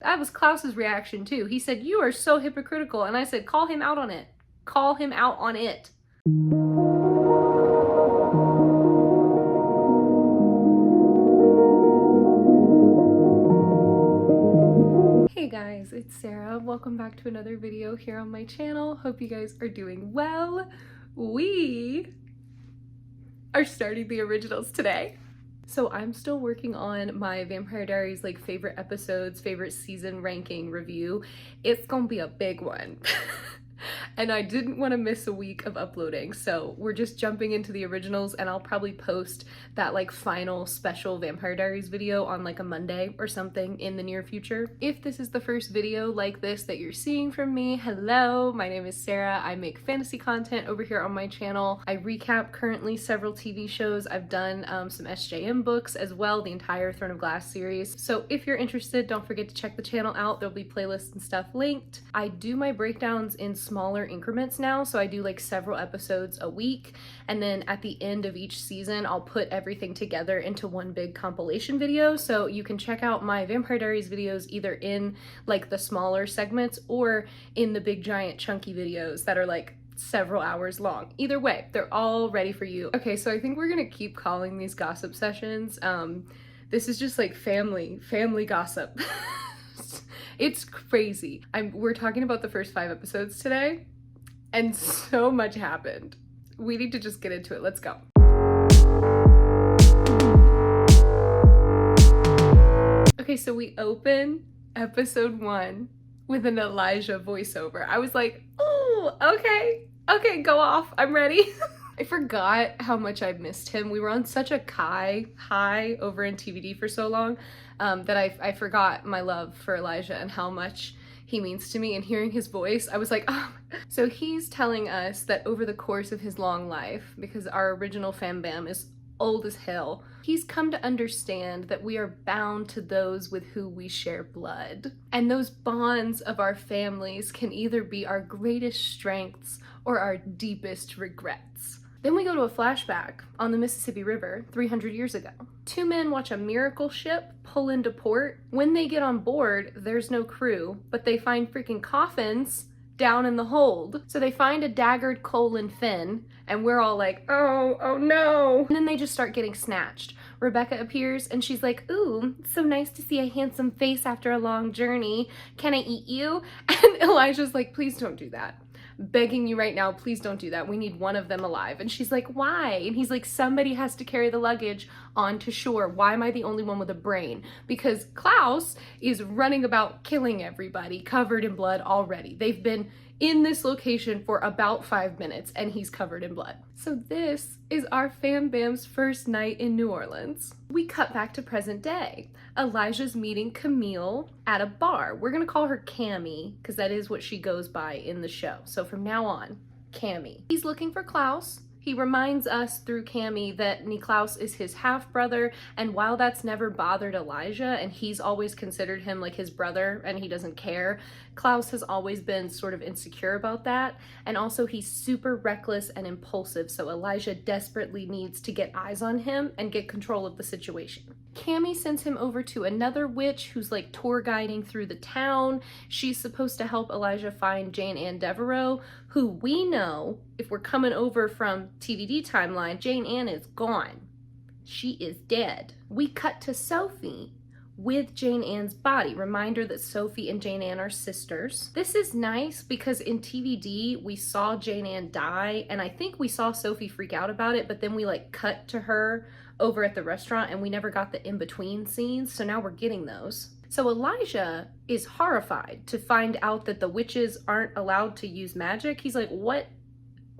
That was Klaus's reaction too. He said, "You are so hypocritical." And I said, call him out on it. Call him out on it. Hey guys, it's Sarah. Welcome back to another video here on my channel. Hope you guys are doing well. We are starting the originals today. So I'm still working on my Vampire Diaries like favorite episodes, favorite season ranking review. It's gonna be a big one. And I didn't want to miss a week of uploading, so we're just jumping into the originals, and I'll probably post that like final special Vampire Diaries video on like a Monday or something in the near future. If this is the first video like this that you're seeing from me, hello, my name is Sarah. I make fantasy content over here on my channel. I recap currently several TV shows. I've done some SJM books as well, the entire Throne of Glass series. So if you're interested, don't forget to check the channel out. There'll be playlists and stuff linked. I do my breakdowns in smaller increments now, so I do like several episodes a week, and then at the end of each season I'll put everything together into one big compilation video, so you can check out my Vampire Diaries videos either in like the smaller segments or in the big giant chunky videos that are like several hours long. Either way, they're all ready for you. Okay, so I think we're gonna keep calling these gossip sessions. This is just like family gossip. It's crazy. We're talking about the first 5 episodes today, and so much happened. We need to just get into it. Let's go. Okay, so we open episode 1 with an Elijah voiceover. I was like, oh, okay, go off. I'm ready. I forgot how much I missed him. We were on such a high over in TVD for so long that I forgot my love for Elijah and how much he means to me, and hearing his voice, I was like, oh. So he's telling us that over the course of his long life, because our original fam bam is old as hell, he's come to understand that we are bound to those with who we share blood. And those bonds of our families can either be our greatest strengths or our deepest regrets. Then we go to a flashback on the Mississippi River 300 years ago. 2 men watch a miracle ship pull into port. When they get on board, there's no crew, but they find freaking coffins down in the hold. So they find a daggered Cole and Finn, and we're all like, oh no. And then they just start getting snatched. Rebekah appears and she's like, ooh, it's so nice to see a handsome face after a long journey. Can I eat you? And Elijah's like, please don't do that. Begging you right now, please don't do that. We need one of them alive. And she's like, why? And he's like, somebody has to carry the luggage onto shore. Why am I the only one with a brain? Because Klaus is running about killing everybody, covered in blood already. They've been in this location for about 5 minutes and he's covered in blood. So this is our fam bam's first night in New Orleans. We cut back to present day. Elijah's meeting Camille at a bar. We're gonna call her Cami because that is what she goes by in the show. So from now on, Cami. He's looking for Klaus. He reminds us through Cami that Klaus is his half-brother, and while that's never bothered Elijah, and he's always considered him like his brother and he doesn't care, Klaus has always been sort of insecure about that, and also he's super reckless and impulsive, so Elijah desperately needs to get eyes on him and get control of the situation. Cami sends him over to another witch who's like tour guiding through the town. She's supposed to help Elijah find Jane Ann Devereaux, who we know, if we're coming over from TVD timeline, Jane Ann is gone. She is dead. We cut to Sophie with Jane Ann's body. Reminder that Sophie and Jane Ann are sisters. This is nice because in TVD we saw Jane Ann die, and I think we saw Sophie freak out about it, but then we like cut to her over at the restaurant and we never got the in-between scenes, so now we're getting those. So Elijah is horrified to find out that the witches aren't allowed to use magic. He's like, what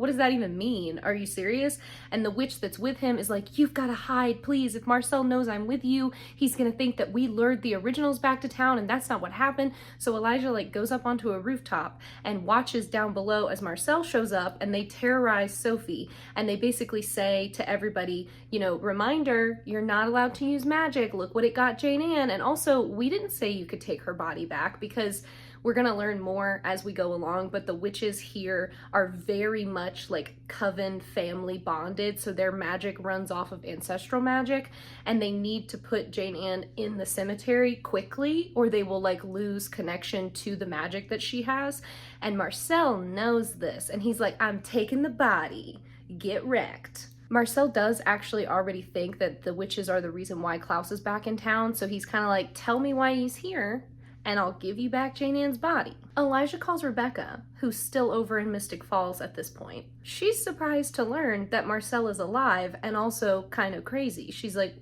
does that even mean? Are you serious? And the witch that's with him is like, you've got to hide, please. If Marcel knows I'm with you, he's gonna think that we lured the originals back to town, and that's not what happened. So Elijah like goes up onto a rooftop and watches down below as Marcel shows up, and they terrorize Sophie. And they basically say to everybody, you know, reminder, you're not allowed to use magic. Look what it got Jane Ann. And also, we didn't say you could take her body back, because we're gonna learn more as we go along, but the witches here are very much much like coven family bonded, so their magic runs off of ancestral magic, and they need to put Jane Ann in the cemetery quickly or they will like lose connection to the magic that she has. And Marcel knows this, and he's like, I'm taking the body, get wrecked. Marcel does actually already think that the witches are the reason why Klaus is back in town, so he's kind of like, tell me why he's here and I'll give you back Jane Ann's body. Elijah calls Rebekah, who's still over in Mystic Falls at this point. She's surprised to learn that Marcel is alive and also kind of crazy. She's like,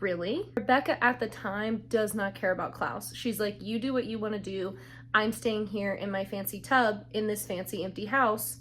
really? Rebekah at the time does not care about Klaus. She's like, you do what you want to do. I'm staying here in my fancy tub in this fancy empty house.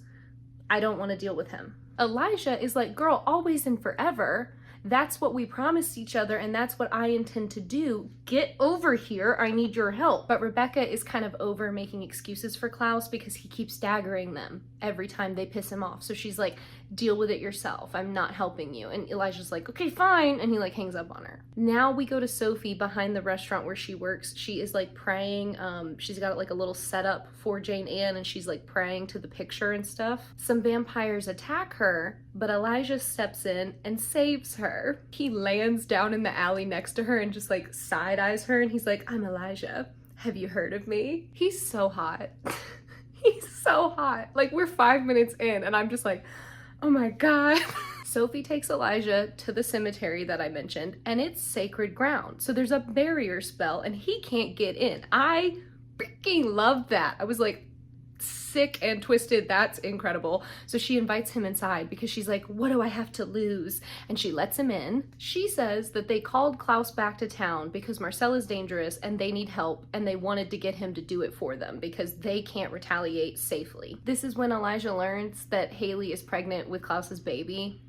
I don't want to deal with him. Elijah is like, girl, always and forever. That's what we promised each other, and that's what I intend to do. Get over here, I need your help. But Rebekah is kind of over making excuses for Klaus because he keeps staggering them every time they piss him off. So she's like, deal with it yourself, I'm not helping you. And Elijah's like, okay, fine, and he like hangs up on her. Now we go to Sophie behind the restaurant where she works. She is like praying, she's got like a little setup for Jane Ann, and she's like praying to the picture and stuff. Some vampires attack her, but Elijah steps in and saves her. He lands down in the alley next to her and just like side eyes her, and he's like, I'm Elijah, have you heard of me? He's so hot. He's so hot. Like, we're 5 minutes in and I'm just like, oh my God. Sophie takes Elijah to the cemetery that I mentioned, and it's sacred ground. So there's a barrier spell and he can't get in. I freaking love that. I was like, sick and twisted, that's incredible. So she invites him inside because she's like, what do I have to lose? And she lets him in. She says that they called Klaus back to town because Marcel is dangerous and they need help, and they wanted to get him to do it for them because they can't retaliate safely. This is when Elijah learns that Hayley is pregnant with Klaus's baby.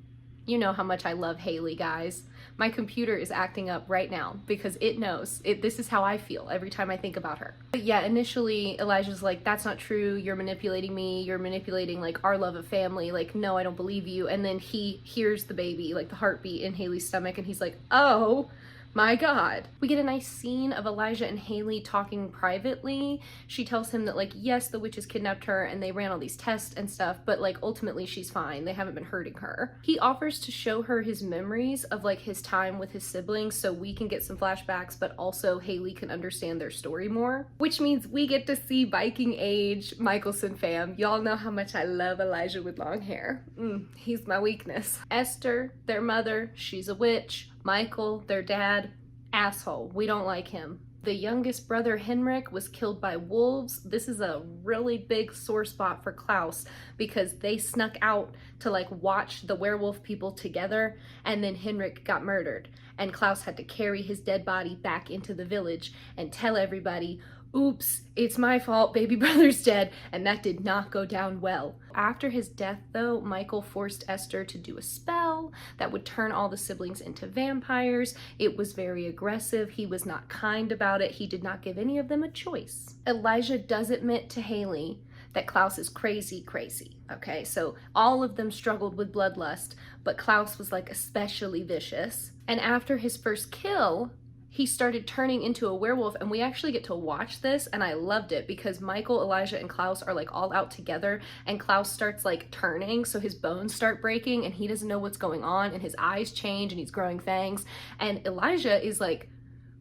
You know how much I love Hayley, guys. My computer is acting up right now because it knows. This is how I feel every time I think about her. But yeah, initially Elijah's like, that's not true, you're manipulating me, you're manipulating like our love of family, like, no, I don't believe you. And then he hears the baby, like the heartbeat in Hayley's stomach, and he's like, oh my God. We get a nice scene of Elijah and Hayley talking privately. She tells him that like, yes, the witches kidnapped her and they ran all these tests and stuff, but like ultimately she's fine. They haven't been hurting her. He offers to show her his memories of like his time with his siblings so we can get some flashbacks, but also Hayley can understand their story more, which means we get to see Viking age Michelson fam. Y'all know how much I love Elijah with long hair. He's my weakness. Esther, their mother, she's a witch. Michael, their dad, asshole. We don't like him. The youngest brother, Henrik, was killed by wolves. This is a really big sore spot for Klaus because they snuck out to like watch the werewolf people together, and then Henrik got murdered. And Klaus had to carry his dead body back into the village and tell everybody, oops, it's my fault, baby brother's dead, and that did not go down well. After his death though, Michael forced Esther to do a spell that would turn all the siblings into vampires. It was very aggressive. He was not kind about it. He did not give any of them a choice. Elijah does admit to Hayley that Klaus is crazy. Okay, so all of them struggled with bloodlust, but Klaus was like especially vicious. And after his first kill, he started turning into a werewolf, and we actually get to watch this, and I loved it because Michael, Elijah, and Klaus are like all out together, and Klaus starts like turning, so his bones start breaking and he doesn't know what's going on, and his eyes change and he's growing fangs, and Elijah is like,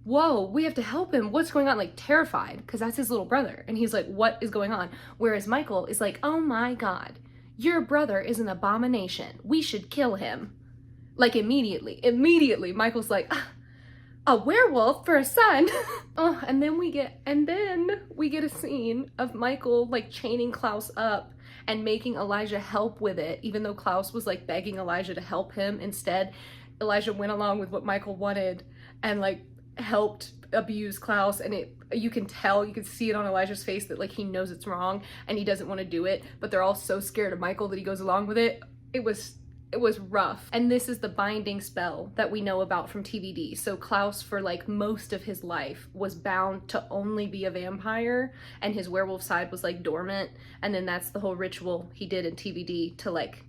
whoa, we have to help him, what's going on? Like terrified because that's his little brother, and he's like, what is going on? Whereas Michael is like, oh my God, your brother is an abomination, we should kill him. Like immediately Michael's like, a werewolf for a son. Oh, and then we get a scene of Michael like chaining Klaus up and making Elijah help with it, even though Klaus was like begging Elijah to help him. Instead, Elijah went along with what Michael wanted and like helped abuse Klaus, and you can see it on Elijah's face that like he knows it's wrong and he doesn't want to do it, but they're all so scared of Michael that he goes along with it. It was rough. And this is the binding spell that we know about from TVD. So Klaus, for like most of his life, was bound to only be a vampire, and his werewolf side was like dormant. And then that's the whole ritual he did in TVD to like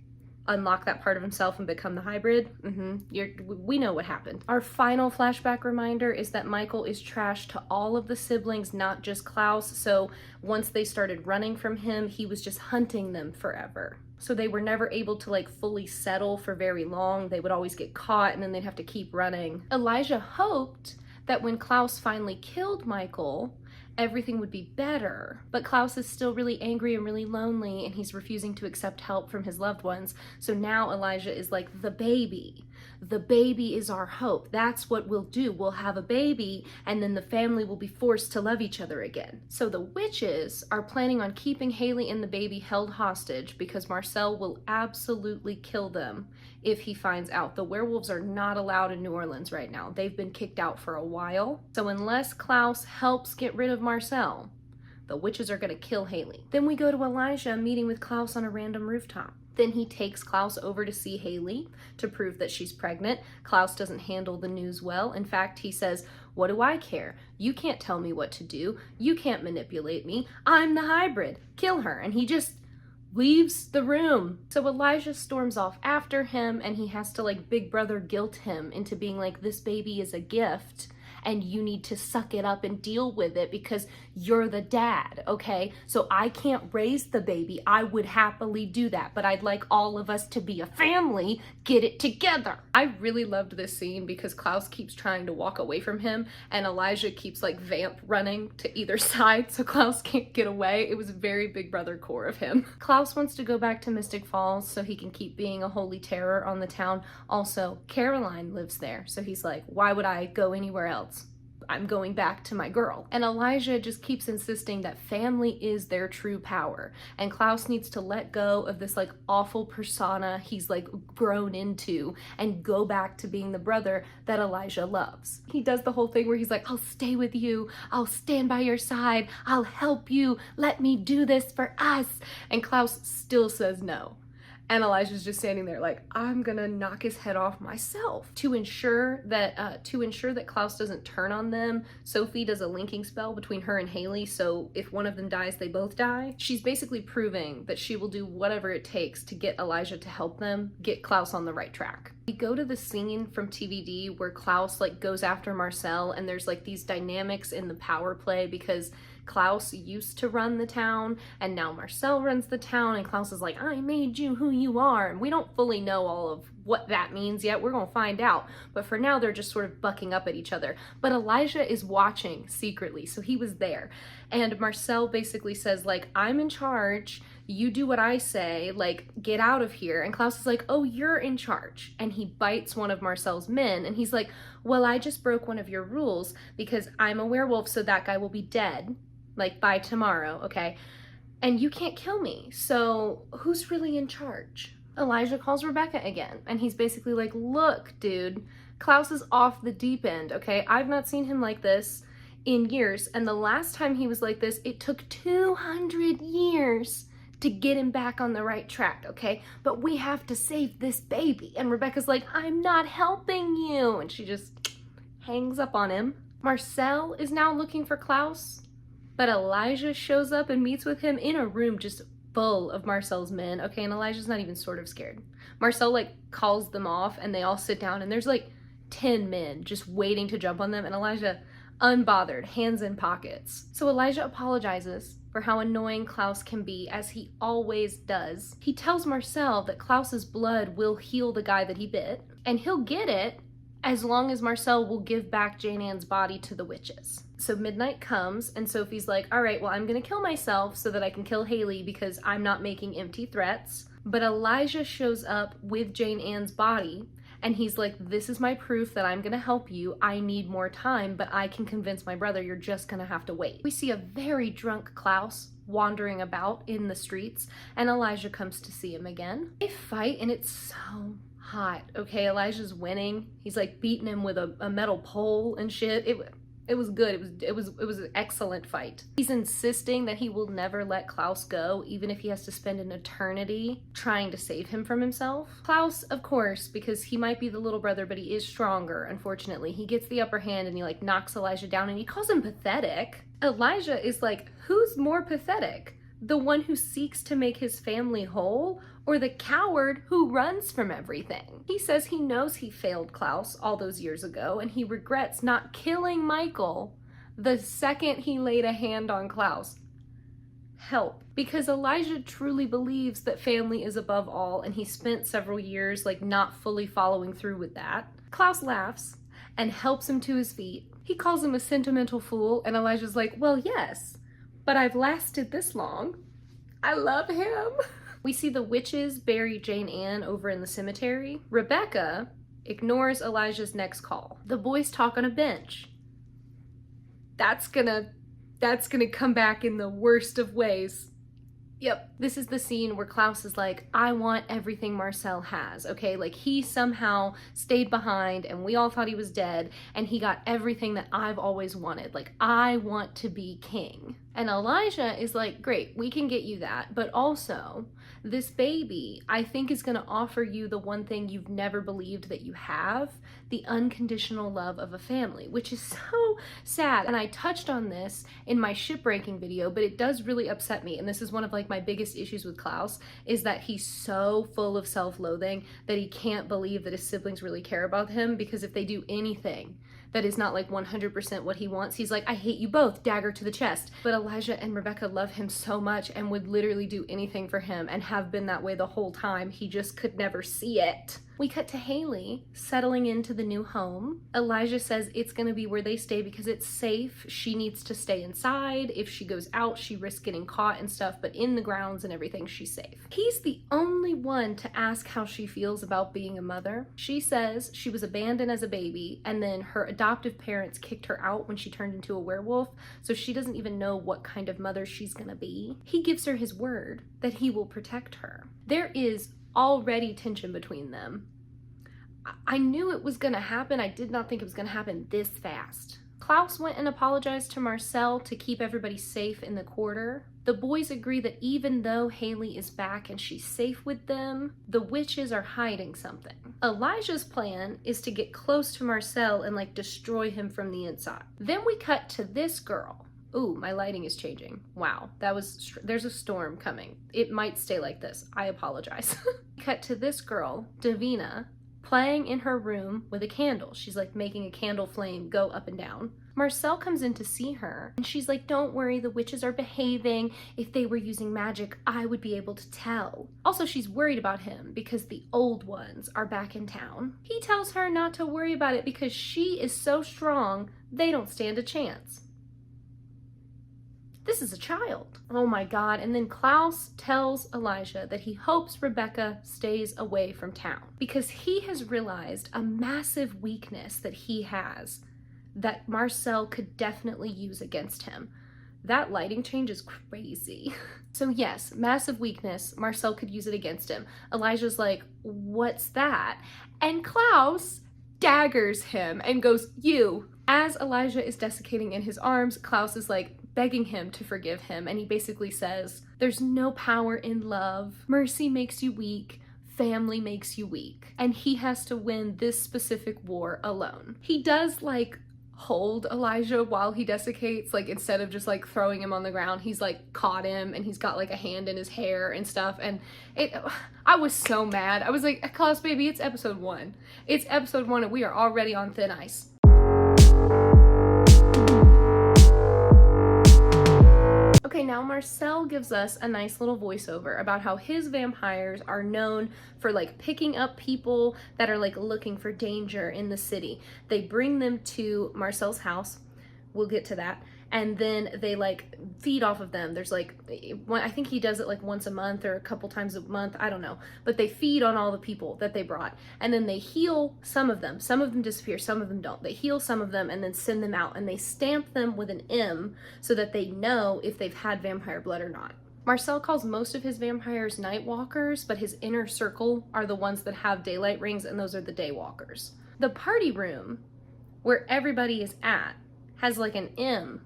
unlock that part of himself and become the hybrid. We know what happened. Our final flashback reminder is that Michael is trash to all of the siblings, not just Klaus. So once they started running from him, he was just hunting them forever. So they were never able to like fully settle for very long. They would always get caught and then they'd have to keep running. Elijah hoped that when Klaus finally killed Michael, everything would be better. But Klaus is still really angry and really lonely, and he's refusing to accept help from his loved ones. So now Elijah is like, the baby. The baby is our hope. That's what we'll do. We'll have a baby, and then the family will be forced to love each other again. So the witches are planning on keeping Hayley and the baby held hostage because Marcel will absolutely kill them if he finds out. The werewolves are not allowed in New Orleans right now. They've been kicked out for a while. So unless Klaus helps get rid of Marcel, the witches are gonna kill Hayley. Then we go to Elijah meeting with Klaus on a random rooftop. Then he takes Klaus over to see Hayley to prove that she's pregnant. Klaus doesn't handle the news well. In fact, he says, "What do I care? You can't tell me what to do. You can't manipulate me. I'm the hybrid. Kill her." And he just leaves the room. So Elijah storms off after him, and he has to like big brother guilt him into being like, this baby is a gift and you need to suck it up and deal with it because you're the dad, okay? So I can't raise the baby. I would happily do that, but I'd like all of us to be a family. Get it together. I really loved this scene because Klaus keeps trying to walk away from him and Elijah keeps like vamp running to either side so Klaus can't get away. It was very big brother core of him. Klaus wants to go back to Mystic Falls so he can keep being a holy terror on the town. Also, Caroline lives there, so he's like, why would I go anywhere else? I'm going back to my girl. And Elijah just keeps insisting that family is their true power. And Klaus needs to let go of this like awful persona he's like grown into and go back to being the brother that Elijah loves. He does the whole thing where he's like, I'll stay with you. I'll stand by your side. I'll help you. Let me do this for us. And Klaus still says no. And Elijah's just standing there like, I'm gonna knock his head off myself. To ensure that Klaus doesn't turn on them, Sophie does a linking spell between her and Hayley, so if one of them dies, they both die. She's basically proving that she will do whatever it takes to get Elijah to help them get Klaus on the right track. We go to the scene from TVD where Klaus like goes after Marcel, and there's like these dynamics in the power play because Klaus used to run the town and now Marcel runs the town, and Klaus is like, I made you who you are. And we don't fully know all of what that means yet. We're gonna find out. But for now, they're just sort of bucking up at each other. But Elijah is watching secretly, so he was there. And Marcel basically says like, I'm in charge. You do what I say, like, get out of here. And Klaus is like, oh, you're in charge. And he bites one of Marcel's men. And he's like, well, I just broke one of your rules because I'm a werewolf, so that guy will be dead, like, by tomorrow, okay? And you can't kill me. So who's really in charge? Elijah calls Rebekah again. And he's basically like, look, dude, Klaus is off the deep end, okay? I've not seen him like this in years. And the last time he was like this, it took 200 years to get him back on the right track, okay? But we have to save this baby. And Rebekah's like, I'm not helping you. And she just hangs up on him. Marcel is now looking for Klaus, but Elijah shows up and meets with him in a room just full of Marcel's men, okay? And Elijah's not even sort of scared. Marcel like calls them off and they all sit down and there's like 10 men just waiting to jump on them, and Elijah, unbothered, hands in pockets. So Elijah apologizes for how annoying Klaus can be, as he always does. He tells Marcel that Klaus's blood will heal the guy that he bit, and he'll get it as long as Marcel will give back Jane Ann's body to the witches. So midnight comes, and Sophie's like, all right, well, I'm gonna kill myself so that I can kill Hayley because I'm not making empty threats. But Elijah shows up with Jane Ann's body, and he's like, this is my proof that I'm gonna help you. I need more time, but I can convince my brother. You're just gonna have to wait. We see a very drunk Klaus wandering about in the streets, and Elijah comes to see him again. They fight, and it's so hot, okay? Elijah's winning. He's like beating him with a metal pole and shit. It was good. It was an excellent fight. He's insisting that he will never let Klaus go, even if he has to spend an eternity trying to save him from himself. Klaus, of course, because he might be the little brother, but he is stronger, unfortunately. He gets the upper hand and he like knocks Elijah down and he calls him pathetic. Elijah is like, who's more pathetic? The one who seeks to make his family whole, or the coward who runs from everything? He says he knows he failed Klaus all those years ago, and he regrets not killing Michael the second he laid a hand on Klaus. Help. Because Elijah truly believes that family is above all, and he spent several years like not fully following through with that. Klaus laughs and helps him to his feet. He calls him a sentimental fool, and Elijah's like, well, yes, but I've lasted this long. I love him. We see the witches bury Jane Ann over in the cemetery. Rebekah ignores Elijah's next call. The boys talk on a bench. That's gonna come back in the worst of ways. Yep, this is the scene where Klaus is like, I want everything Marcel has, okay? Like, he somehow stayed behind and we all thought he was dead, and he got everything that I've always wanted. Like, I want to be king. And Elijah is like, great, we can get you that, but also, this baby, I think, is gonna offer you the one thing you've never believed that you have, the unconditional love of a family, which is so sad. And I touched on this in my shipbreaking video, but it does really upset me. And this is one of like my biggest issues with Klaus, is that he's so full of self-loathing that he can't believe that his siblings really care about him, because if they do anything that is not like 100% what he wants, he's like, I hate you both, dagger to the chest. But Elijah and Rebekah love him so much and would literally do anything for him, and have been that way the whole time. He just could never see it. We cut to Hayley settling into the new home. Elijah says it's gonna be where they stay because it's safe. She needs to stay inside. If she goes out, she risks getting caught and stuff, but in the grounds and everything, she's safe. He's the only one to ask how she feels about being a mother. She says she was abandoned as a baby, and then her adoptive parents kicked her out when she turned into a werewolf, so she doesn't even know what kind of mother she's gonna be. He gives her his word that he will protect her. There is already tension between them. I knew it was gonna happen. I did not think it was gonna happen this fast. Klaus went and apologized to Marcel to keep everybody safe in the quarter. The boys agree that even though Hayley is back and she's safe with them, the witches are hiding something. Elijah's plan is to get close to Marcel and like destroy him from the inside. Then we cut to this girl. Ooh, my lighting is changing. Wow, there's a storm coming. It might stay like this. I apologize. Cut to this girl, Davina, playing in her room with a candle. She's like making a candle flame go up and down. Marcel comes in to see her, and she's like, don't worry, the witches are behaving. If they were using magic, I would be able to tell. Also, she's worried about him because the old ones are back in town. He tells her not to worry about it because she is so strong, they don't stand a chance. This is a child. Oh my God. And then Klaus tells Elijah that he hopes Rebekah stays away from town because he has realized a massive weakness that he has that Marcel could definitely use against him. That lighting change is crazy. So yes, massive weakness. Marcel could use it against him. Elijah's like, what's that? And Klaus daggers him and goes, you. As Elijah is desiccating in his arms, Klaus is like begging him to forgive him. And he basically says, there's no power in love. Mercy makes you weak. Family makes you weak. And he has to win this specific war alone. He does like hold Elijah while he desiccates, like instead of just like throwing him on the ground, he's like caught him and he's got like a hand in his hair and stuff. And I was so mad. I was like, Klaus baby, it's episode 1. It's episode 1 and we are already on thin ice. Okay, now Marcel gives us a nice little voiceover about how his vampires are known for like picking up people that are like looking for danger in the city. They bring them to Marcel's house. We'll get to that. And then they like feed off of them. There's like, I think he does it like once a month or a couple times a month, I don't know. But they feed on all the people that they brought. And then they heal some of them. Some of them disappear, some of them don't. They heal some of them and then send them out. And they stamp them with an M so that they know if they've had vampire blood or not. Marcel calls most of his vampires night walkers, but his inner circle are the ones that have daylight rings, and those are the day walkers. The party room, where everybody is at, has like an M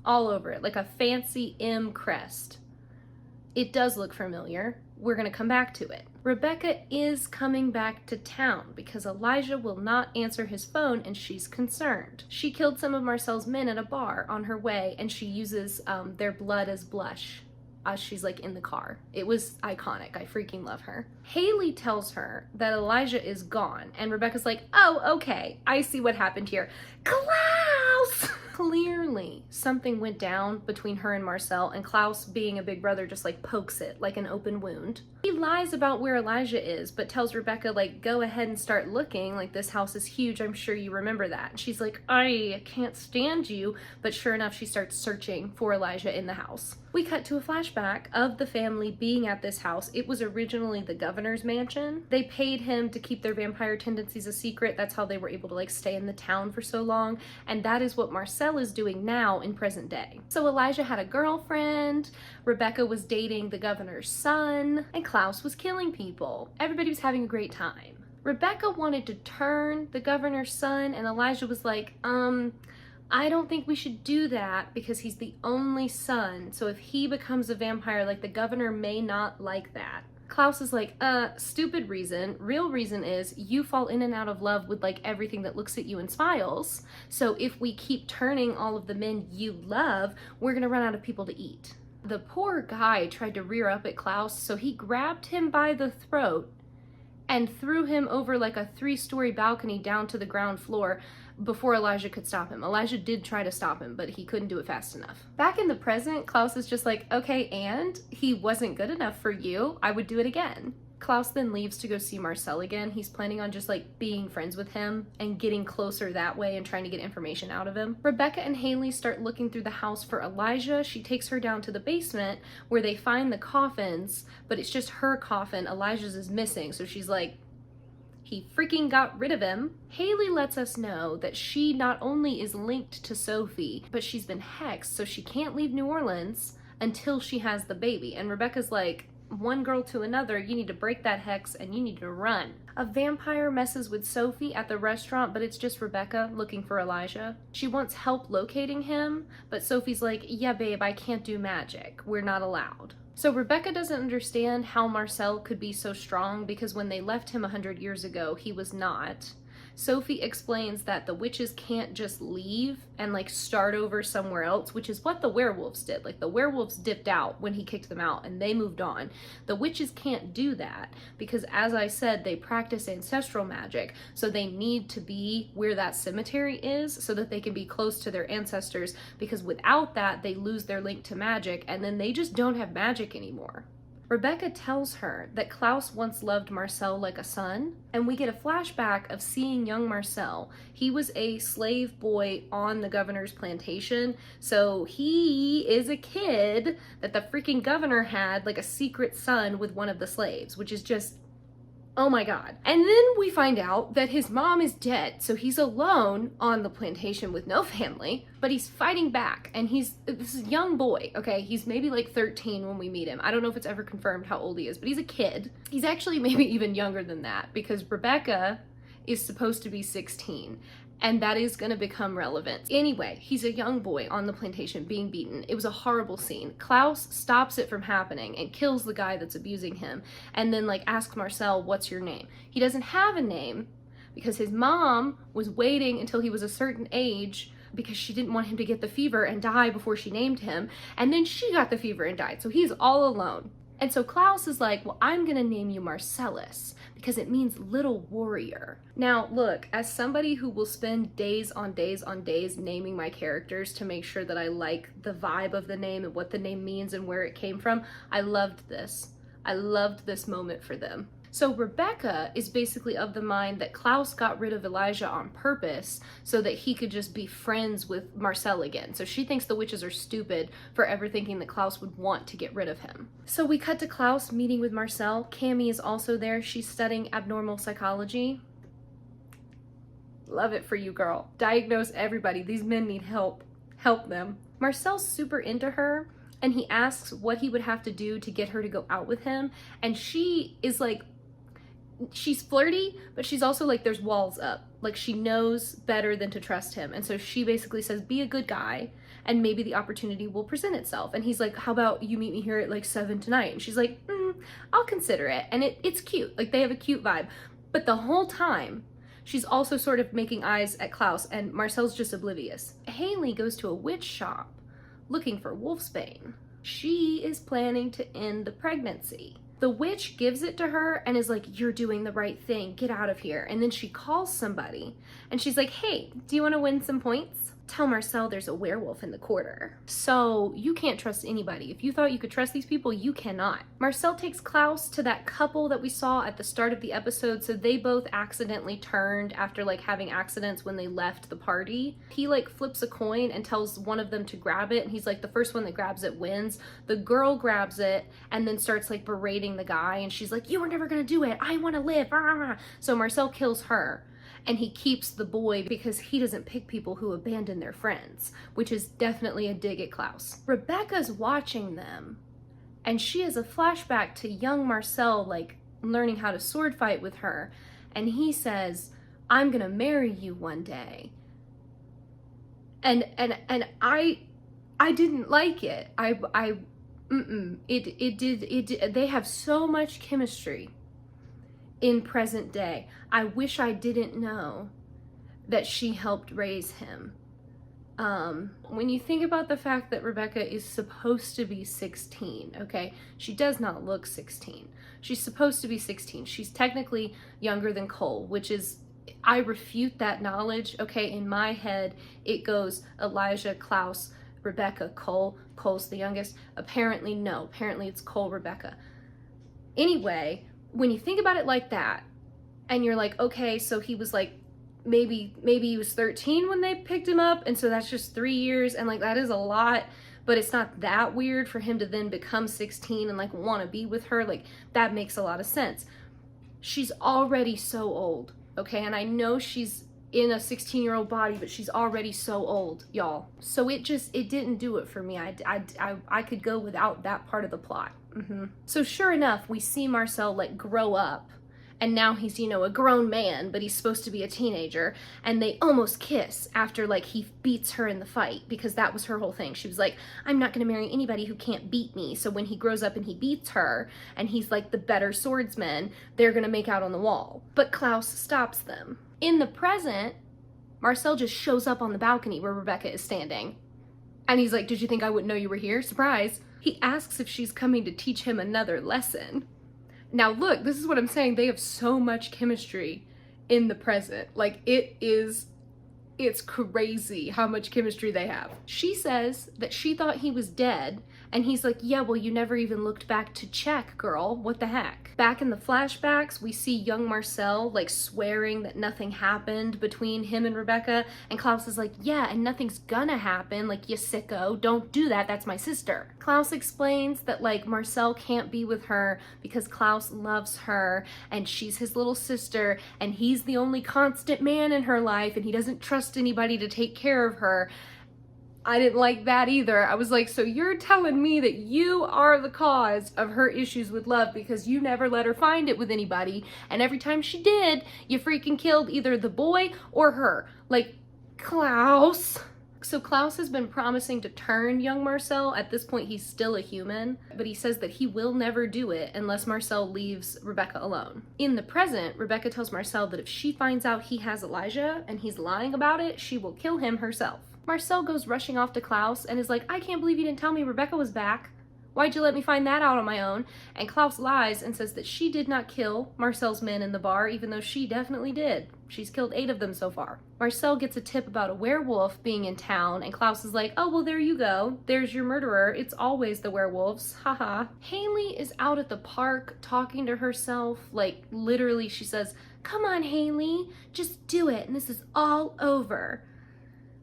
all over it, like a fancy M crest. It does look familiar. We're gonna come back to it. Rebekah is coming back to town because Elijah will not answer his phone and she's concerned. She killed some of Marcel's men at a bar on her way and she uses their blood as blush. as she's like in the car. It was iconic. I freaking love her. Hayley tells her that Elijah is gone, and Rebekah's like, oh, okay, I see what happened here. Klaus! Clearly something went down between her and Marcel, and Klaus, being a big brother, just like pokes it like an open wound. He lies about where Elijah is, but tells Rebekah, like, go ahead and start looking, like, this house is huge, I'm sure you remember that. And she's like, I can't stand you. But sure enough, she starts searching for Elijah in the house. We cut to a flashback of the family being at this house. It was originally the governor's mansion. They paid him to keep their vampire tendencies a secret. That's how they were able to like stay in the town for so long. And that is what Marcel is doing now in present day. So Elijah had a girlfriend, Rebekah was dating the governor's son, and Klaus was killing people. Everybody was having a great time. Rebekah wanted to turn the governor's son, and Elijah was like, I don't think we should do that because he's the only son. So if he becomes a vampire, like, the governor may not like that. Klaus is like, stupid reason. Real reason is you fall in and out of love with like everything that looks at you and smiles. So if we keep turning all of the men you love, we're gonna run out of people to eat. The poor guy tried to rear up at Klaus, so he grabbed him by the throat and threw him over like a 3-story balcony down to the ground floor before Elijah could stop him. Elijah did try to stop him, but he couldn't do it fast enough. Back in the present, Klaus is just like, okay, and he wasn't good enough for you. I would do it again. Klaus then leaves to go see Marcel again. He's planning on just like being friends with him and getting closer that way and trying to get information out of him. Rebekah and Hayley start looking through the house for Elijah. She takes her down to the basement where they find the coffins, but it's just her coffin. Elijah's is missing, so she's like, he freaking got rid of him. Hayley lets us know that she not only is linked to Sophie, but she's been hexed, so she can't leave New Orleans until she has the baby. And Rebekah's like, one girl to another, you need to break that hex and you need to run. A vampire messes with Sophie at the restaurant, but it's just Rebekah looking for Elijah. She wants help locating him, but Sophie's like, yeah, babe, I can't do magic. We're not allowed. So Rebekah doesn't understand how Marcel could be so strong because when they left him 100 years ago, he was not. Sophie explains that the witches can't just leave and like start over somewhere else, which is what the werewolves did. Like the werewolves dipped out when he kicked them out and they moved on. The witches can't do that because, as I said, they practice ancestral magic. So they need to be where that cemetery is so that they can be close to their ancestors, because without that, they lose their link to magic and then they just don't have magic anymore. Rebekah tells her that Klaus once loved Marcel like a son, and we get a flashback of seeing young Marcel. He was a slave boy on the governor's plantation, so he is a kid that the freaking governor had like a secret son with one of the slaves, which is just, oh my god. And then we find out that his mom is dead, so he's alone on the plantation with no family, but he's fighting back, and this is a young boy, okay? He's maybe like 13 when we meet him. I don't know if it's ever confirmed how old he is, but he's a kid. He's actually maybe even younger than that, because Rebekah is supposed to be 16, and that is going to become relevant. Anyway, he's a young boy on the plantation being beaten. It was a horrible scene. Klaus stops it from happening and kills the guy that's abusing him, and then like asks Marcel, what's your name? He doesn't have a name because his mom was waiting until he was a certain age because she didn't want him to get the fever and die before she named him, and then she got the fever and died, so he's all alone. And so Klaus is like, well, I'm gonna name you Marcellus because it means little warrior. Now, look, as somebody who will spend days on days on days naming my characters to make sure that I like the vibe of the name and what the name means and where it came from, I loved this. I loved this moment for them. So Rebekah is basically of the mind that Klaus got rid of Elijah on purpose so that he could just be friends with Marcel again. So she thinks the witches are stupid for ever thinking that Klaus would want to get rid of him. So we cut to Klaus meeting with Marcel. Cami is also there. She's studying abnormal psychology. Love it for you, girl. Diagnose everybody. These men need help. Help them. Marcel's super into her, and he asks what he would have to do to get her to go out with him. And she is like, she's flirty, but she's also like, there's walls up. Like, she knows better than to trust him. And so she basically says, be a good guy and maybe the opportunity will present itself. And he's like, how about you meet me here at like 7 tonight? And she's like, I'll consider it. And it's cute. Like, they have a cute vibe. But the whole time, she's also sort of making eyes at Klaus, and Marcel's just oblivious. Hayley goes to a witch shop looking for wolfsbane. She is planning to end the pregnancy. The witch gives it to her and is like, you're doing the right thing, get out of here. And then she calls somebody and she's like, hey, do you want to win some points? Tell Marcel there's a werewolf in the quarter. So you can't trust anybody. If you thought you could trust these people, you cannot. Marcel takes Klaus to that couple that we saw at the start of the episode. So they both accidentally turned after like having accidents when they left the party. He like flips a coin and tells one of them to grab it. And he's like, the first one that grabs it wins. The girl grabs it and then starts like berating the guy. And she's like, you were never gonna do it. I wanna live. So Marcel kills her. And he keeps the boy because he doesn't pick people who abandon their friends, which is definitely a dig at Klaus. Rebekah's watching them, and she has a flashback to young Marcel, like, learning how to sword fight with her, and he says, I'm gonna marry you one day. And I didn't like it. They have so much chemistry in present day. I wish I didn't know that she helped raise him. When you think about the fact that Rebekah is supposed to be 16, okay? She does not look 16. She's supposed to be 16. She's technically younger than Cole, which is, I refute that knowledge, okay? In my head, it goes Elijah, Klaus, Rebekah, Cole. Cole's the youngest. Apparently, no. Apparently, it's Cole, Rebekah. Anyway, when you think about it like that, and you're like, okay, so he was like, maybe he was 13 when they picked him up, and so that's just 3 years, and like that is a lot, but it's not that weird for him to then become 16 and like want to be with her. Like, that makes a lot of sense. She's already so old, okay? And I know she's in a 16-year-old body, but she's already so old, y'all. So it didn't do it for me. I could go without that part of the plot. So sure enough, we see Marcel like grow up, and now he's, you know, a grown man, but he's supposed to be a teenager, and they almost kiss after like he beats her in the fight, because that was her whole thing. She was like, I'm not gonna marry anybody who can't beat me. So when he grows up and he beats her and he's like the better swordsman, they're gonna make out on the wall. But Klaus stops them. In the present, Marcel just shows up on the balcony where Rebekah is standing, and he's like, did you think I wouldn't know you were here? Surprise. He asks if she's coming to teach him another lesson. Now look, this is what I'm saying. They have so much chemistry in the present. Like, it's crazy how much chemistry they have. She says that she thought he was dead, and he's like, yeah, well, you never even looked back to check, girl. What the heck? Back in the flashbacks, we see young Marcel like swearing that nothing happened between him and Rebekah, and Klaus is like, yeah, and nothing's gonna happen, like, you sicko, don't do that, that's my sister. Klaus explains that like Marcel can't be with her because Klaus loves her, and she's his little sister, and he's the only constant man in her life, and he doesn't trust anybody to take care of her. I didn't like that either. I was like, so you're telling me that you are the cause of her issues with love because you never let her find it with anybody, and every time she did, you freaking killed either the boy or her. Like, Klaus. So Klaus has been promising to turn young Marcel. At this point, he's still a human, but he says that he will never do it unless Marcel leaves Rebekah alone. In the present, Rebekah tells Marcel that if she finds out he has Elijah and he's lying about it, she will kill him herself. Marcel goes rushing off to Klaus and is like, I can't believe you didn't tell me Rebekah was back. Why'd you let me find that out on my own? And Klaus lies and says that she did not kill Marcel's men in the bar, even though she definitely did. She's killed 8 of them so far. Marcel gets a tip about a werewolf being in town, and Klaus is like, oh, well, there you go. There's your murderer. It's always the werewolves. Haha. Hayley is out at the park talking to herself. Like, literally, she says, come on, Hayley, just do it, and this is all over.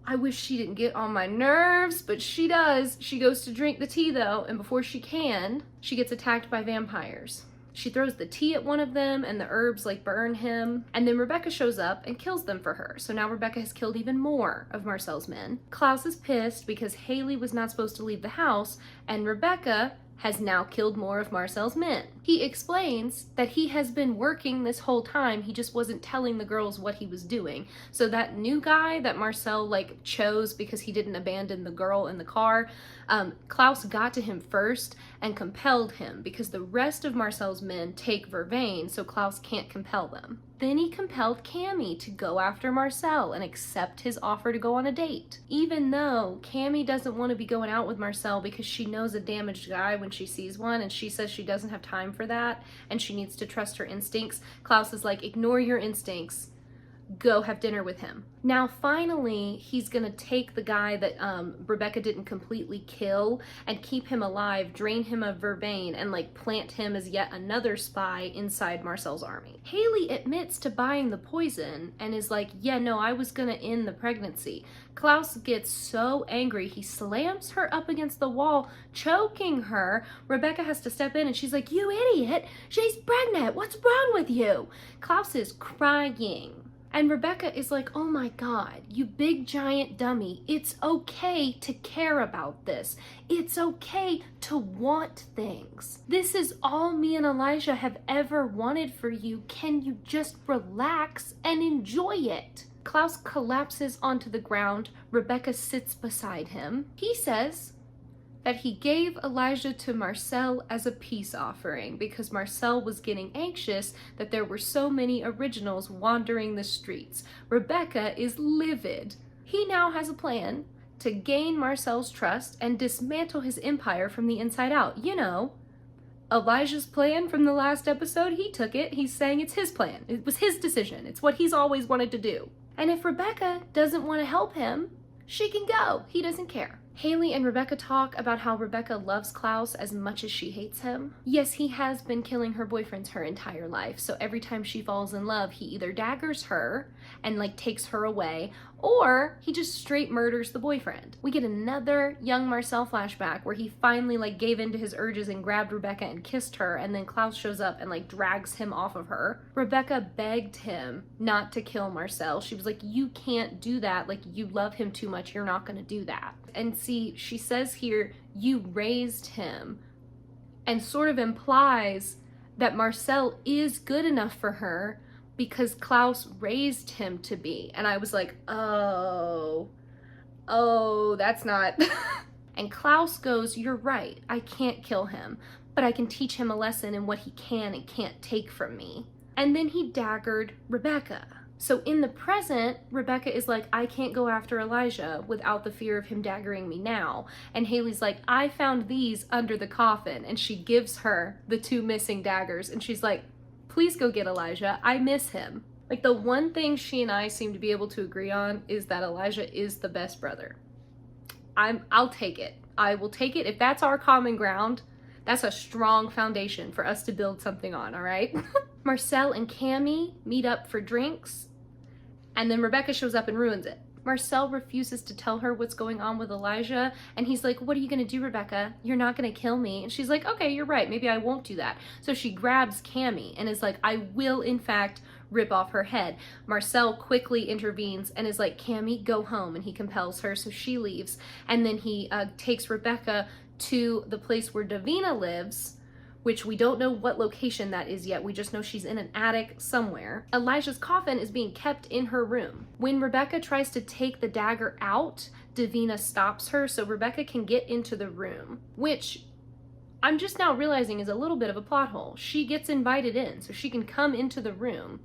I wish she didn't get on my nerves, but she does. She goes to drink the tea though, and before she can, she gets attacked by vampires. She throws the tea at one of them and the herbs like burn him. And then Rebekah shows up and kills them for her. So now Rebekah has killed even more of Marcel's men. Klaus is pissed because Hayley was not supposed to leave the house, and Rebekah has now killed more of Marcel's men. He explains that he has been working this whole time, he just wasn't telling the girls what he was doing. So that new guy that Marcel like chose because he didn't abandon the girl in the car, Klaus got to him first and compelled him because the rest of Marcel's men take vervain, so Klaus can't compel them. Then he compelled Cami to go after Marcel and accept his offer to go on a date. Even though Cami doesn't want to be going out with Marcel because she knows a damaged guy when she sees one, and she says she doesn't have time for that and she needs to trust her instincts, Klaus is like, ignore your instincts. Go have dinner with him. Now finally he's gonna take the guy that Rebekah didn't completely kill and keep him alive, drain him of vervain, and like plant him as yet another spy inside Marcel's army. Hayley admits to buying the poison and is like, yeah, no, I was gonna end the pregnancy. Klaus gets so angry he slams her up against the wall, choking her. Rebekah has to step in and she's like, you idiot, she's pregnant, what's wrong with you? Klaus is crying. And Rebekah is like, oh my God, you big giant dummy. It's okay to care about this. It's okay to want things. This is all me and Elijah have ever wanted for you. Can you just relax and enjoy it? Klaus collapses onto the ground. Rebekah sits beside him. He says that he gave Elijah to Marcel as a peace offering because Marcel was getting anxious that there were so many originals wandering the streets. Rebekah is livid. He now has a plan to gain Marcel's trust and dismantle his empire from the inside out. You know, Elijah's plan from the last episode, he took it. He's saying it's his plan. It was his decision. It's what he's always wanted to do. And if Rebekah doesn't want to help him, she can go. He doesn't care. Hayley and Rebekah talk about how Rebekah loves Klaus as much as she hates him. Yes, he has been killing her boyfriends her entire life, so every time she falls in love, he either daggers her and like takes her away, or he just straight murders the boyfriend. We get another young Marcel flashback where he finally like gave in to his urges and grabbed Rebekah and kissed her, and then Klaus shows up and like drags him off of her. Rebekah begged him not to kill Marcel. She was like, you can't do that, like you love him too much, you're not gonna do that. And see, she says here, you raised him, and sort of implies that Marcel is good enough for her because Klaus raised him to be. And I was like, oh, that's not. And Klaus goes, you're right, I can't kill him, but I can teach him a lesson in what he can and can't take from me. And then he daggered Rebekah. So in the present, Rebekah is like, I can't go after Elijah without the fear of him daggering me now. And Hayley's like, I found these under the coffin. And she gives her the 2 missing daggers. And she's like, please go get Elijah. I miss him. Like, the one thing she and I seem to be able to agree on is that Elijah is the best brother. I'll take it. I will take it. If that's our common ground, that's a strong foundation for us to build something on, all right? Marcel and Cami meet up for drinks, and then Rebekah shows up and ruins it. Marcel refuses to tell her what's going on with Elijah, and he's like, what are you gonna do, Rebekah? You're not gonna kill me. And she's like, okay, you're right, maybe I won't do that. So she grabs Cami and is like, I will in fact rip off her head. Marcel quickly intervenes and is like, Cami, go home, and he compels her, so she leaves. And then he takes Rebekah to the place where Davina lives, which we don't know what location that is yet. We just know she's in an attic somewhere. Elijah's coffin is being kept in her room. When Rebekah tries to take the dagger out, Davina stops her so Rebekah can get into the room, which I'm just now realizing is a little bit of a plot hole. She gets invited in so she can come into the room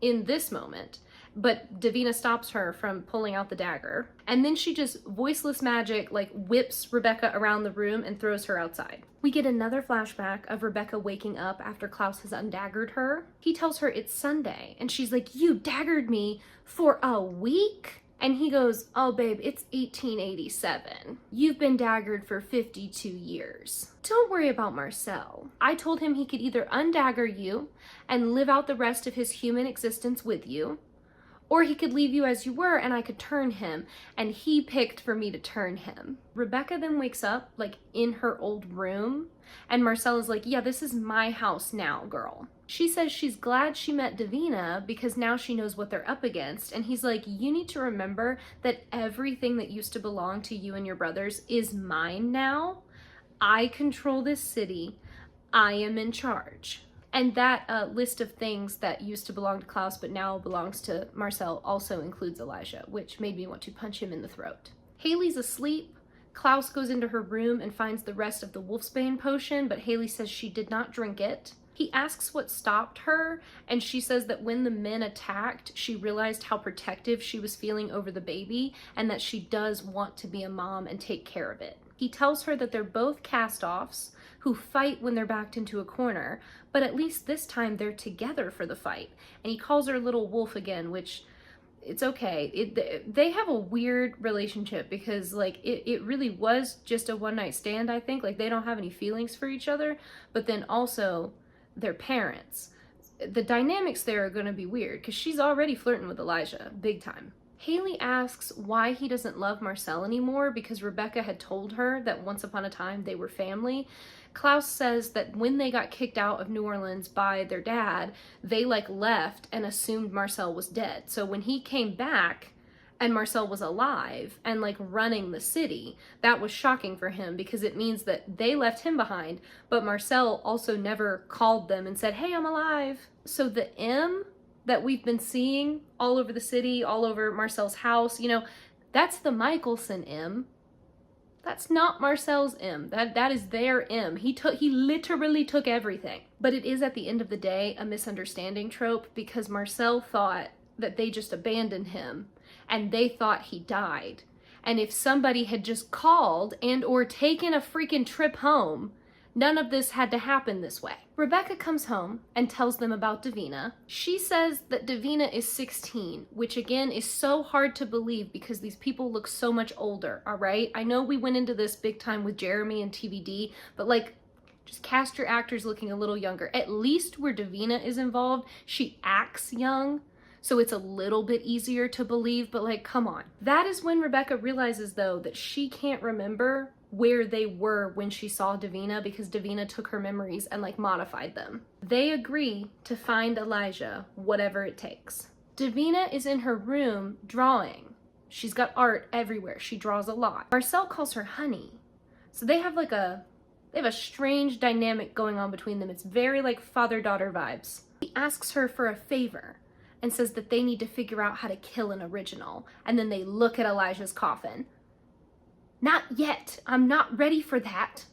in this moment, but Davina stops her from pulling out the dagger. And then she just voiceless magic like whips Rebekah around the room and throws her outside. We get another flashback of Rebekah waking up after Klaus has undaggered her. He tells her it's Sunday and she's like, you daggered me for a week? And he goes, oh babe, it's 1887. You've been daggered for 52 years. Don't worry about Marcel. I told him he could either undagger you and live out the rest of his human existence with you, or he could leave you as you were and I could turn him, and he picked for me to turn him. Rebekah then wakes up like in her old room, and Marcel is like, yeah, this is my house now, girl. She says she's glad she met Davina because now she knows what they're up against, and he's like, you need to remember that everything that used to belong to you and your brothers is mine now. I control this city. I am in charge. And that list of things that used to belong to Klaus but now belongs to Marcel also includes Elijah, which made me want to punch him in the throat. Hayley's asleep. Klaus goes into her room and finds the rest of the wolfsbane potion, but Hayley says she did not drink it. He asks what stopped her, and she says that when the men attacked, she realized how protective she was feeling over the baby and that she does want to be a mom and take care of it. He tells her that they're both cast-offs who fight when they're backed into a corner, but at least this time they're together for the fight. And he calls her little wolf again, which it's okay. They have a weird relationship because like it really was just a one-night stand, I think. Like they don't have any feelings for each other, but then also their parents. The dynamics there are going to be weird because she's already flirting with Elijah big time. Hayley asks why he doesn't love Marcel anymore because Rebekah had told her that once upon a time they were family. Klaus says that when they got kicked out of New Orleans by their dad, they like left and assumed Marcel was dead. So when he came back and Marcel was alive and like running the city, that was shocking for him because it means that they left him behind, but Marcel also never called them and said, hey, I'm alive. So the M that we've been seeing all over the city, all over Marcel's house, you know, that's the Michelson M. That's not Marcel's M. That is their M. He literally took everything. But it is at the end of the day a misunderstanding trope because Marcel thought that they just abandoned him and they thought he died. And if somebody had just called and or taken a freaking trip home, none of this had to happen this way. Rebekah comes home and tells them about Davina. She says that Davina is 16, which again is so hard to believe because these people look so much older, all right? I know we went into this big time with Jeremy and TVD, but like, just cast your actors looking a little younger. At least where Davina is involved, she acts young, so it's a little bit easier to believe, but like, come on. That is when Rebekah realizes though that she can't remember where they were when she saw Davina because Davina took her memories and like modified them. They agree to find Elijah, whatever it takes. Davina is in her room drawing. She's got art everywhere. She draws a lot. Marcel calls her honey. So they have a strange dynamic going on between them. It's very like father-daughter vibes. He asks her for a favor and says that they need to figure out how to kill an original. And then they look at Elijah's coffin. Not yet. I'm not ready for that.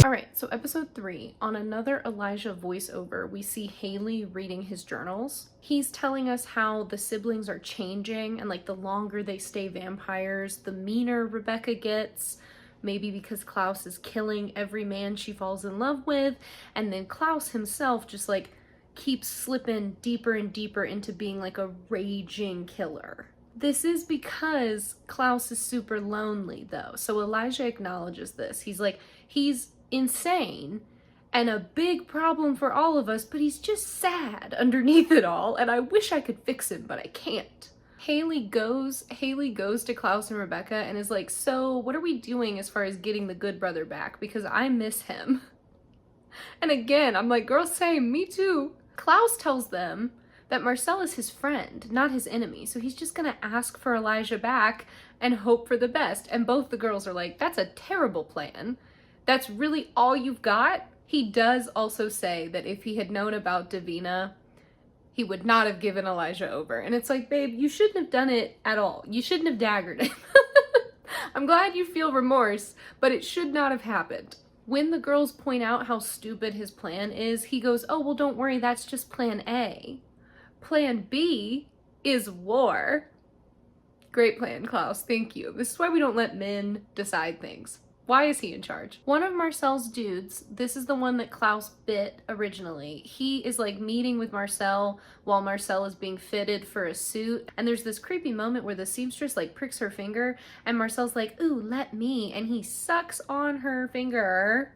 All right, so episode 3, on another Elijah voiceover, we see Hayley reading his journals. He's telling us how the siblings are changing and like the longer they stay vampires, the meaner Rebekah gets. Maybe because Klaus is killing every man she falls in love with, and then Klaus himself just like keeps slipping deeper and deeper into being like a raging killer. This is because Klaus is super lonely though. So Elijah acknowledges this. He's like, he's insane and a big problem for all of us, but he's just sad underneath it all. And I wish I could fix him, but I can't. Hayley goes to Klaus and Rebekah and is like, so what are we doing as far as getting the good brother back? Because I miss him. And again, I'm like, girl, same, me too. Klaus tells them that Marcel is his friend, not his enemy. So he's just gonna ask for Elijah back and hope for the best. And both the girls are like, that's a terrible plan. That's really all you've got? He does also say that if he had known about Davina, he would not have given Elijah over. And it's like, babe, you shouldn't have done it at all. You shouldn't have daggered him. I'm glad you feel remorse, but it should not have happened. When the girls point out how stupid his plan is, he goes, oh, well, don't worry, that's just plan A. Plan B is war. Great plan, Klaus, thank you. This is why we don't let men decide things. Why is he in charge? One of Marcel's dudes, this is the one that Klaus bit originally, he is like meeting with Marcel while Marcel is being fitted for a suit. And there's this creepy moment where the seamstress like pricks her finger and Marcel's like, ooh, let me. And he sucks on her finger.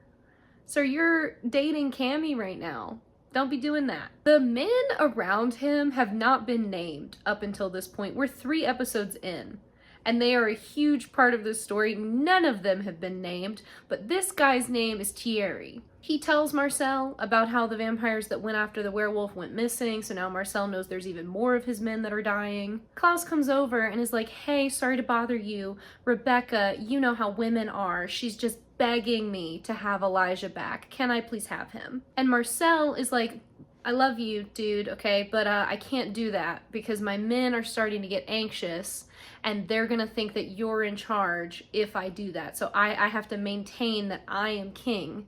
So you're dating Cami right now. Don't be doing that. The men around him have not been named up until this point. We're 3 episodes in. And they are a huge part of this story. None of them have been named, but this guy's name is Thierry. He tells Marcel about how the vampires that went after the werewolf went missing, so now Marcel knows there's even more of his men that are dying. Klaus comes over and is like, hey, sorry to bother you. Rebekah, you know how women are. She's just begging me to have Elijah back. Can I please have him? And Marcel is like, I love you, dude, okay, but I can't do that because my men are starting to get anxious and they're gonna think that you're in charge if I do that. So I have to maintain that I am king.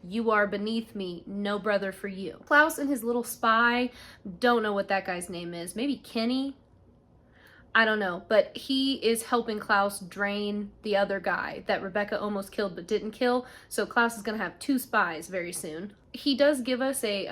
You are beneath me, no brother for you. Klaus and his little spy, don't know what that guy's name is. Maybe Kenny? I don't know, but he is helping Klaus drain the other guy that Rebekah almost killed but didn't kill. So Klaus is gonna have 2 spies very soon. He does give us a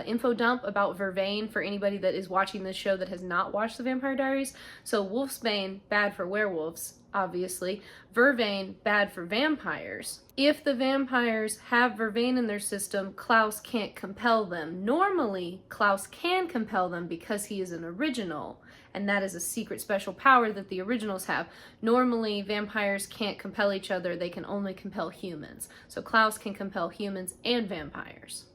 info dump about Vervain for anybody that is watching this show that has not watched The Vampire Diaries. So Wolfsbane, bad for werewolves, obviously. Vervain, bad for vampires. If the vampires have Vervain in their system, Klaus can't compel them. Normally, Klaus can compel them because he is an original, and that is a secret special power that the originals have. Normally, vampires can't compel each other, they can only compel humans. So Klaus can compel humans and vampires.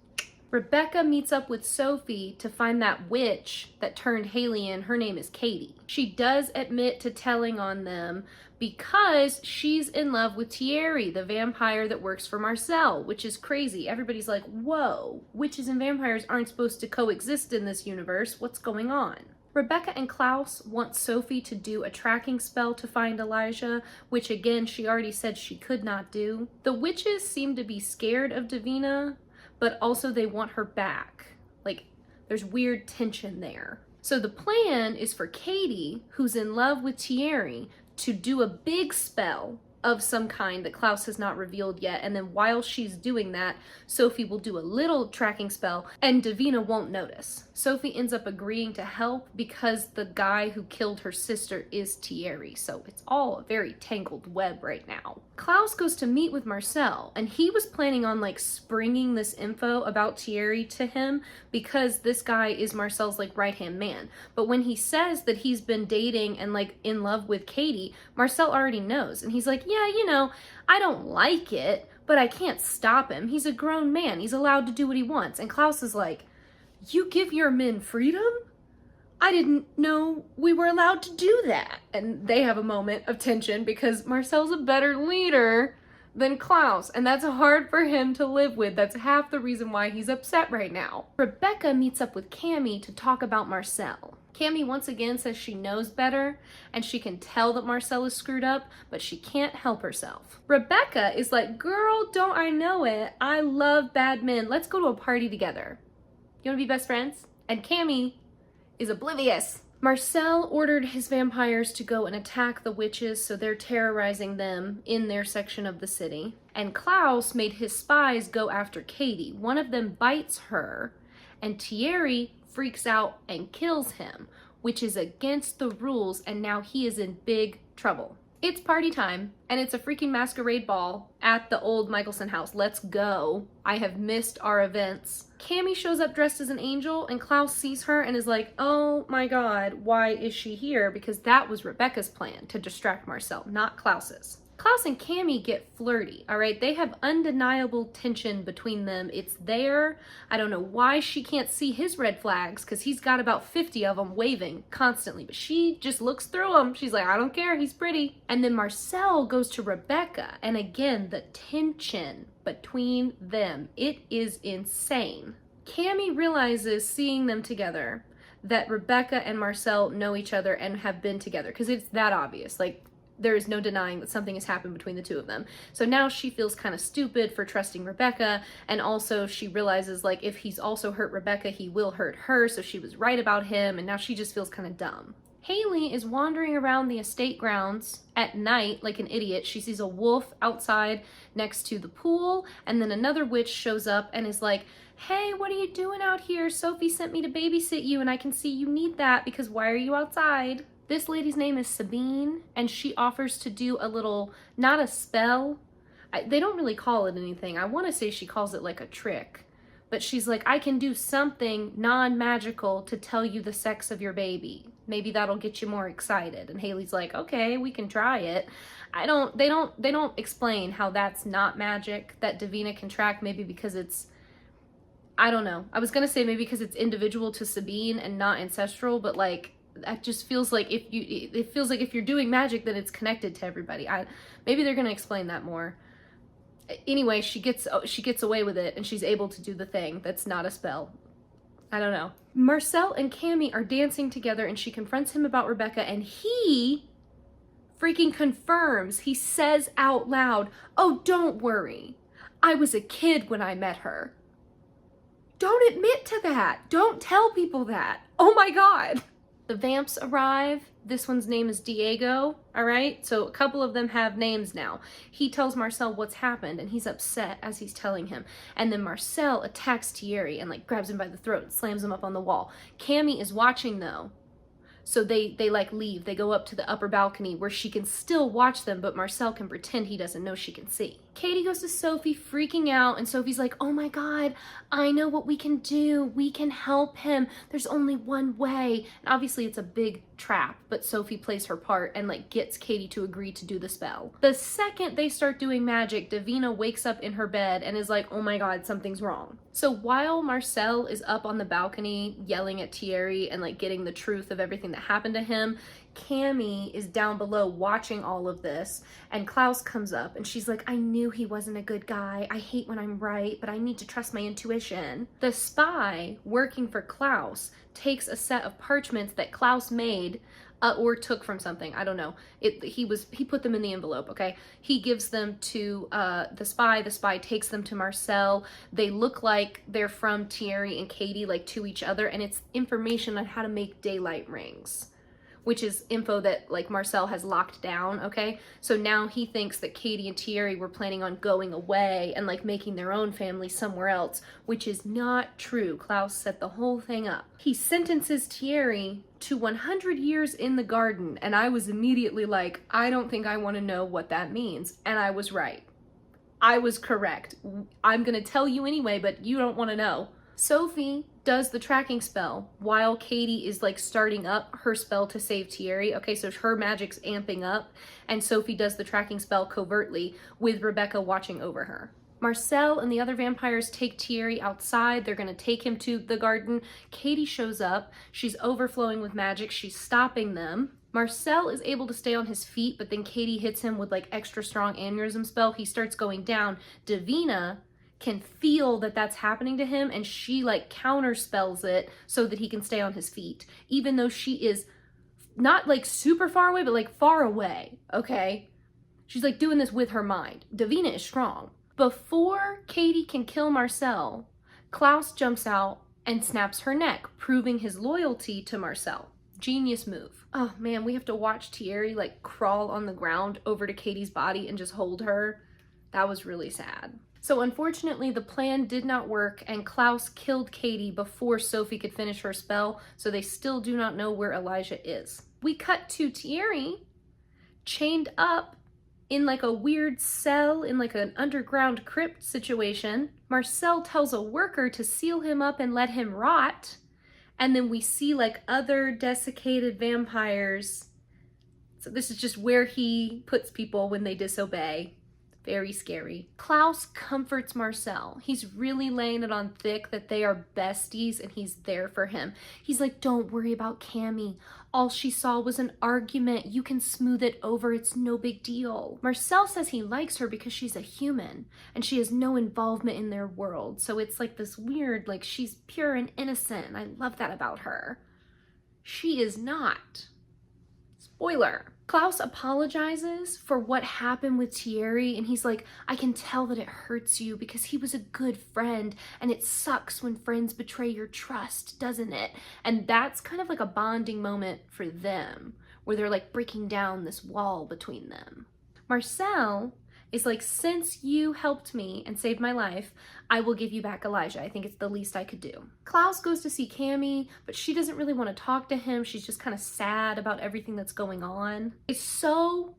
Rebekah meets up with Sophie to find that witch that turned Hayley in. Her name is Katie. She does admit to telling on them because she's in love with Thierry, the vampire that works for Marcel, which is crazy. Everybody's like, whoa, witches and vampires aren't supposed to coexist in this universe. What's going on? Rebekah and Klaus want Sophie to do a tracking spell to find Elijah, which again, she already said she could not do. The witches seem to be scared of Davina, but also they want her back. Like, there's weird tension there. So the plan is for Katie, who's in love with Thierry, to do a big spell of some kind that Klaus has not revealed yet, and then while she's doing that, Sophie will do a little tracking spell and Davina won't notice. Sophie ends up agreeing to help because the guy who killed her sister is Thierry, so it's all a very tangled web right now. Klaus goes to meet with Marcel, and he was planning on like springing this info about Thierry to him because this guy is Marcel's like right-hand man. But when he says that he's been dating and like in love with Katie, Marcel already knows, and he's like, yeah, you know, I don't like it, but I can't stop him. He's a grown man. He's allowed to do what he wants. And Klaus is like, you give your men freedom? I didn't know we were allowed to do that. And they have a moment of tension because Marcel's a better leader than Klaus, and that's hard for him to live with. That's half the reason why he's upset right now. Rebekah meets up with Cami to talk about Marcel. Cami once again says she knows better and she can tell that Marcel is screwed up, but she can't help herself. Rebekah is like, girl, don't I know it? I love bad men. Let's go to a party together. You wanna be best friends? And Cami is oblivious. Marcel ordered his vampires to go and attack the witches, so they're terrorizing them in their section of the city. And Klaus made his spies go after Katie. One of them bites her, and Thierry freaks out and kills him, which is against the rules, and now he is in big trouble. It's party time, and it's a freaking masquerade ball at the old Michelson house. Let's go. I have missed our events. Cami shows up dressed as an angel, and Klaus sees her and is like, oh my god, why is she here? Because that was Rebekah's plan, to distract Marcel, not Klaus's. Klaus and Cami get flirty, all right? They have undeniable tension between them. It's there. I don't know why she can't see his red flags because he's got about 50 of them waving constantly, but she just looks through them. She's like, I don't care, he's pretty. And then Marcel goes to Rebekah, and again, the tension between them, it is insane. Cami realizes, seeing them together, that Rebekah and Marcel know each other and have been together because it's that obvious. Like, there is no denying that something has happened between the two of them. So now she feels kind of stupid for trusting Rebekah, and also she realizes like if he's also hurt Rebekah, he will hurt her, so she was right about him, and now she just feels kind of dumb. Hayley is wandering around the estate grounds at night like an idiot. She sees a wolf outside next to the pool, and then another witch shows up and is like, hey, what are you doing out here? Sophie sent me to babysit you, and I can see you need that because why are you outside? This lady's name is Sabine, and she offers to do a little, not a spell. They don't really call it anything. I want to say she calls it like a trick. But she's like, I can do something non-magical to tell you the sex of your baby. Maybe that'll get you more excited. And Hayley's like, okay, we can try it. They don't explain how that's not magic, that Davina can track, maybe because it's, I don't know. I was going to say maybe because it's individual to Sabine and not ancestral, but like, that just feels like it feels like if you're doing magic, then it's connected to everybody. Maybe they're gonna explain that more. Anyway, she gets away with it, and she's able to do the thing that's not a spell. I don't know. Marcel and Cami are dancing together and she confronts him about Rebekah and he freaking confirms. He says out loud, "Oh, don't worry. I was a kid when I met her." Don't admit to that. Don't tell people that. Oh my God. The vamps arrive. This one's name is Diego, all right? So a couple of them have names now. He tells Marcel what's happened and he's upset as he's telling him. And then Marcel attacks Thierry and like grabs him by the throat and slams him up on the wall. Cami is watching though. So they like leave. They go up to the upper balcony where she can still watch them, but Marcel can pretend he doesn't know she can see. Katie goes to Sophie freaking out and Sophie's like, "Oh my God, I know what we can do. We can help him. There's only one way." And obviously it's a big trap, but Sophie plays her part and like gets Katie to agree to do the spell. The second they start doing magic, Davina wakes up in her bed and is like, "Oh my God, something's wrong." So while Marcel is up on the balcony yelling at Thierry and like getting the truth of everything that happened to him, Cami is down below watching all of this, and Klaus comes up and she's like, "I knew he wasn't a good guy. I hate when I'm right, but I need to trust my intuition." The spy working for Klaus takes a set of parchments that Klaus made or took from something. I don't know. He put them in the envelope, okay? He gives them to the spy. The spy takes them to Marcel. They look like they're from Thierry and Katie, like to each other, and it's information on how to make daylight rings, which is info that like Marcel has locked down, okay? So now he thinks that Katie and Thierry were planning on going away and like making their own family somewhere else, which is not true. Klaus set the whole thing up. He sentences Thierry to 100 years in the garden, and I was immediately like, I don't think I want to know what that means. And I was right. I was correct. I'm gonna tell you anyway, but you don't want to know. Sophie does the tracking spell while Katie is like starting up her spell to save Thierry. Okay, so her magic's amping up and Sophie does the tracking spell covertly with Rebekah watching over her. Marcel and the other vampires take Thierry outside. They're gonna take him to the garden. Katie shows up. She's overflowing with magic. She's stopping them. Marcel is able to stay on his feet, but then Katie hits him with like extra strong aneurysm spell. He starts going down. Davina can feel that that's happening to him and she like counter spells it so that he can stay on his feet, even though she is not like super far away, but like far away, okay? She's like doing this with her mind. Davina is strong. Before Katie can kill Marcel, Klaus jumps out and snaps her neck, proving his loyalty to Marcel. Genius move. Oh man, we have to watch Thierry like crawl on the ground over to Katie's body and just hold her. That was really sad. So unfortunately, the plan did not work and Klaus killed Katie before Sophie could finish her spell, so they still do not know where Elijah is. We cut to Thierry chained up in like a weird cell in like an underground crypt situation. Marcel tells a worker to seal him up and let him rot. And then we see like other desiccated vampires. So this is just where he puts people when they disobey. Very scary. Klaus comforts Marcel. He's really laying it on thick that they are besties and he's there for him. He's like, "Don't worry about Cami. All she saw was an argument. You can smooth it over. It's no big deal." Marcel says he likes her because she's a human and she has no involvement in their world. So it's like this weird, like she's pure and innocent. And I love that about her. She is not. Spoiler. Klaus apologizes for what happened with Thierry and he's like, "I can tell that it hurts you because he was a good friend and it sucks when friends betray your trust, doesn't it?" And that's kind of like a bonding moment for them where they're like breaking down this wall between them. Marcel is like, "Since you helped me and saved my life, I will give you back Elijah. I think it's the least I could do." Klaus goes to see Cami, but she doesn't really want to talk to him. She's just kind of sad about everything that's going on. It's so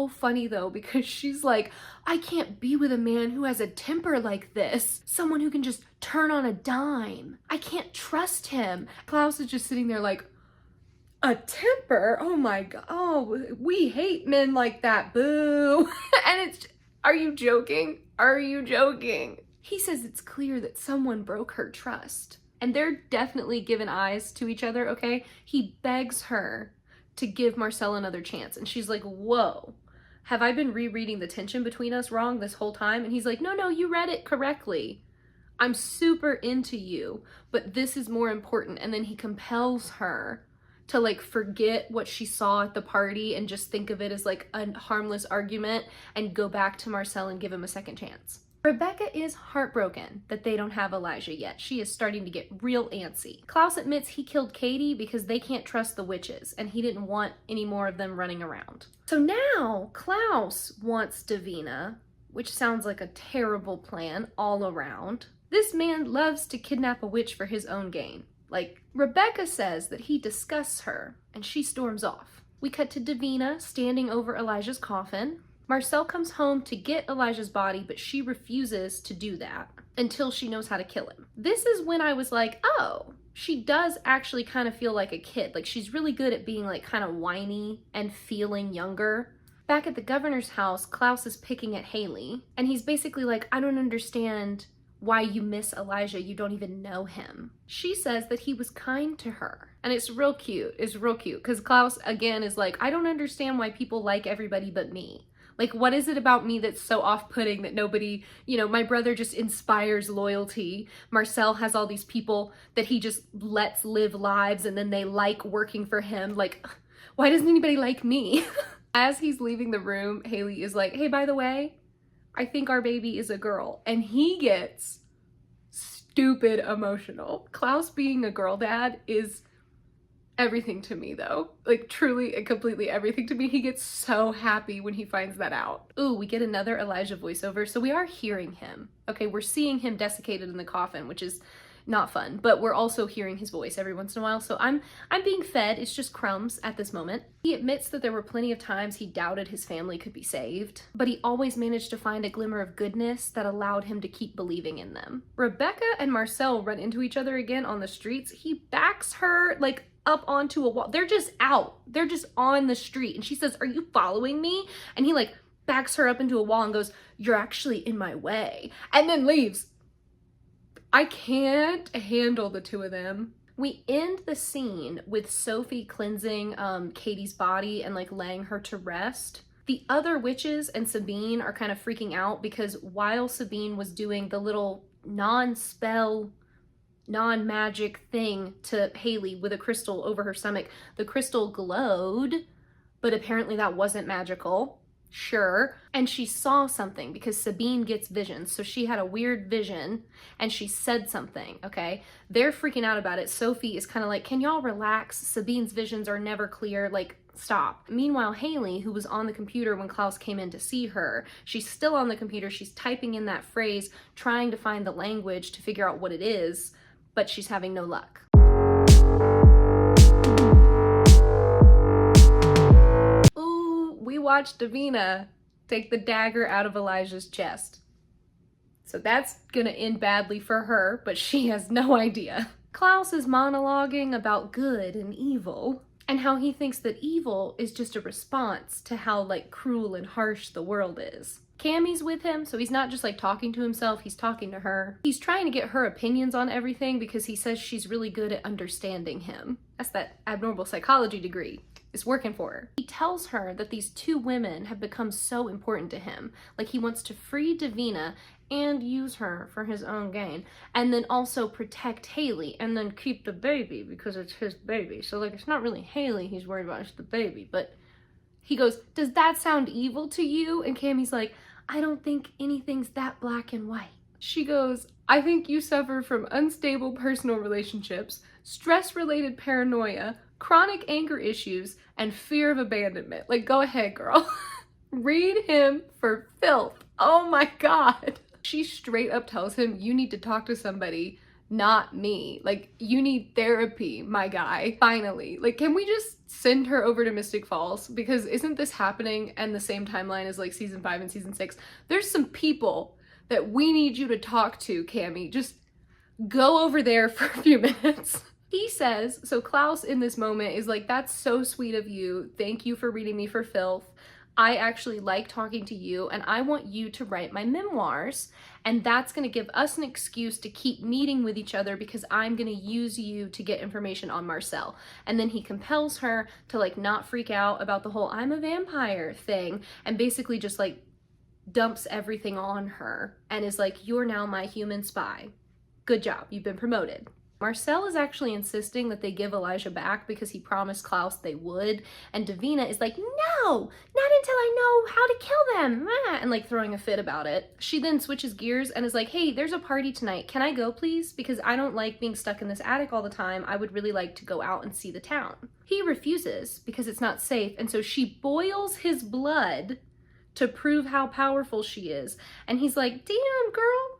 funny though, because she's like, "I can't be with a man who has a temper like this. Someone who can just turn on a dime. I can't trust him." Klaus is just sitting there like, "A temper? Oh my God. Oh, we hate men like that. Boo." And it's, are you joking? Are you joking? He says it's clear that someone broke her trust. And they're definitely giving eyes to each other, okay? He begs her to give Marcel another chance. And she's like, "Whoa, have I been rereading the tension between us wrong this whole time?" And he's like, no, you read it correctly. I'm super into you, but this is more important. And then he compels her to like forget what she saw at the party and just think of it as like a harmless argument and go back to Marcel and give him a second chance. Rebekah is heartbroken that they don't have Elijah yet. She is starting to get real antsy. Klaus admits he killed Katie because they can't trust the witches and he didn't want any more of them running around. So now Klaus wants Davina, which sounds like a terrible plan all around. This man loves to kidnap a witch for his own gain. Like, Rebekah says that he disgusts her and she storms off. We cut to Davina standing over Elijah's coffin. Marcel comes home to get Elijah's body, but she refuses to do that until she knows how to kill him. This is when I was like, oh, she does actually kind of feel like a kid. Like, she's really good at being like kind of whiny and feeling younger. Back at the governor's house, Klaus is picking at Hayley, and he's basically like, I don't understand why you miss Elijah. You don't even know him. She says that he was kind to her. And it's real cute. It's real cute. Because Klaus, again, is like, I don't understand why people like everybody but me. Like, what is it about me that's so off-putting that nobody, you know, my brother just inspires loyalty. Marcel has all these people that he just lets live lives and then they like working for him. Like, why doesn't anybody like me? As he's leaving the room, Hayley is like, hey, by the way, I think our baby is a girl. And he gets stupid emotional. Klaus being a girl dad is everything to me though. Like truly and completely everything to me. He gets so happy when he finds that out. Ooh, we get another Elijah voiceover. So we are hearing him. Okay, we're seeing him desiccated in the coffin, which is not fun, but we're also hearing his voice every once in a while. So I'm being fed. It's just crumbs at this moment. He admits that there were plenty of times he doubted his family could be saved, but he always managed to find a glimmer of goodness that allowed him to keep believing in them. Rebekah and Marcel run into each other again on the streets. He backs her like up onto a wall. They're just out. They're just on the street. And she says, are you following me? And he like backs her up into a wall and goes, you're actually in my way. And then leaves. I can't handle the two of them. We end the scene with Sophie cleansing Katie's body and like laying her to rest. The other witches and Sabine are kind of freaking out because while Sabine was doing the little non-spell, non-magic thing to Hayley with a crystal over her stomach, the crystal glowed, but apparently that wasn't magical. Sure. And she saw something because Sabine gets visions. So she had a weird vision and she said something, okay? They're freaking out about it. Sophie is kind of like, can y'all relax? Sabine's visions are never clear. Like, stop. Meanwhile, Hayley, who was on the computer when Klaus came in to see her, she's still on the computer. She's typing in that phrase, trying to find the language to figure out what it is, but she's having no luck. We watched Davina take the dagger out of Elijah's chest. So that's gonna end badly for her, but she has no idea. Klaus is monologuing about good and evil and how he thinks that evil is just a response to how like cruel and harsh the world is. Cami's with him, so he's not just like talking to himself, he's talking to her. He's trying to get her opinions on everything because he says she's really good at understanding him. That's that abnormal psychology degree. It's working for her. He tells her that these two women have become so important to him. Like he wants to free Davina and use her for his own gain. And then also protect Hayley and then keep the baby because it's his baby. So like it's not really Hayley he's worried about, it's the baby. But he goes, does that sound evil to you? And Cami's like, I don't think anything's that black and white. She goes, I think you suffer from unstable personal relationships, stress-related paranoia, chronic anger issues, and fear of abandonment. Like, go ahead, girl. Read him for filth. Oh my God. She straight up tells him, you need to talk to somebody, not me. Like, you need therapy, my guy. Finally. Like, can we just send her over to Mystic Falls? Because isn't this happening in the same timeline as like season 5 and season 6? There's some people that we need you to talk to, Cami. Just go over there for a few minutes. He says, so Klaus in this moment is like, that's so sweet of you. Thank you for reading me for filth. I actually like talking to you and I want you to write my memoirs. And that's gonna give us an excuse to keep meeting with each other because I'm gonna use you to get information on Marcel. And then he compels her to like not freak out about the whole I'm a vampire thing and basically just like dumps everything on her and is like, you're now my human spy. Good job, you've been promoted. Marcel is actually insisting that they give Elijah back because he promised Klaus they would, and Davina is like, no, not until I know how to kill them, and like throwing a fit about it. She then switches gears and is like, hey, there's a party tonight, can I go please? Because I don't like being stuck in this attic all the time, I would really like to go out and see the town. He refuses because it's not safe, and so she boils his blood to prove how powerful she is, and he's like, damn girl,